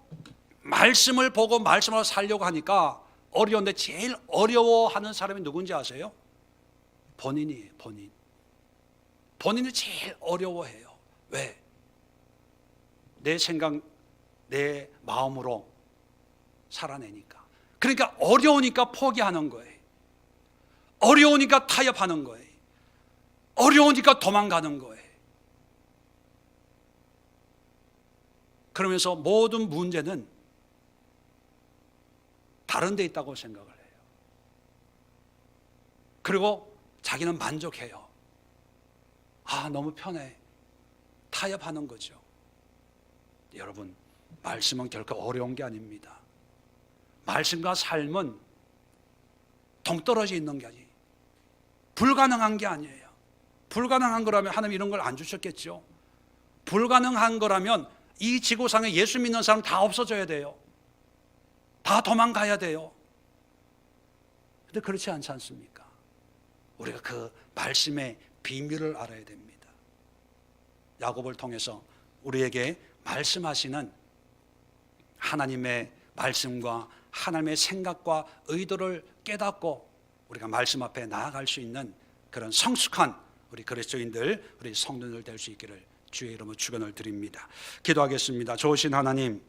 말씀을 보고 말씀으로 살려고 하니까 어려운데 제일 어려워하는 사람이 누군지 아세요? 본인이에요. 본인이 제일 어려워해요. 왜? 내 생각, 내 마음으로 살아내니까. 그러니까 어려우니까 포기하는 거예요. 어려우니까 타협하는 거예요. 어려우니까 도망가는 거예요. 그러면서 모든 문제는 다른 데 있다고 생각을 해요. 그리고 자기는 만족해요. 아, 너무 편해. 타협하는 거죠. 여러분, 말씀은 결코 어려운 게 아닙니다. 말씀과 삶은 동떨어져 있는 게 아니에요. 불가능한 게 아니에요. 불가능한 거라면 하나님 이런 걸 안 주셨겠죠. 불가능한 거라면 이 지구상에 예수 믿는 사람 다 없어져야 돼요. 다 도망가야 돼요. 근데 그렇지 않지 않습니까? 우리가 그 말씀의 비밀을 알아야 됩니다. 야곱을 통해서 우리에게 말씀하시는 하나님의 말씀과 하나님의 생각과 의도를 깨닫고 우리가 말씀 앞에 나아갈 수 있는 그런 성숙한 우리 그리스도인들, 우리 성도들 될 수 있기를 주의 이름으로 축원을 드립니다. 기도하겠습니다. 좋으신 하나님,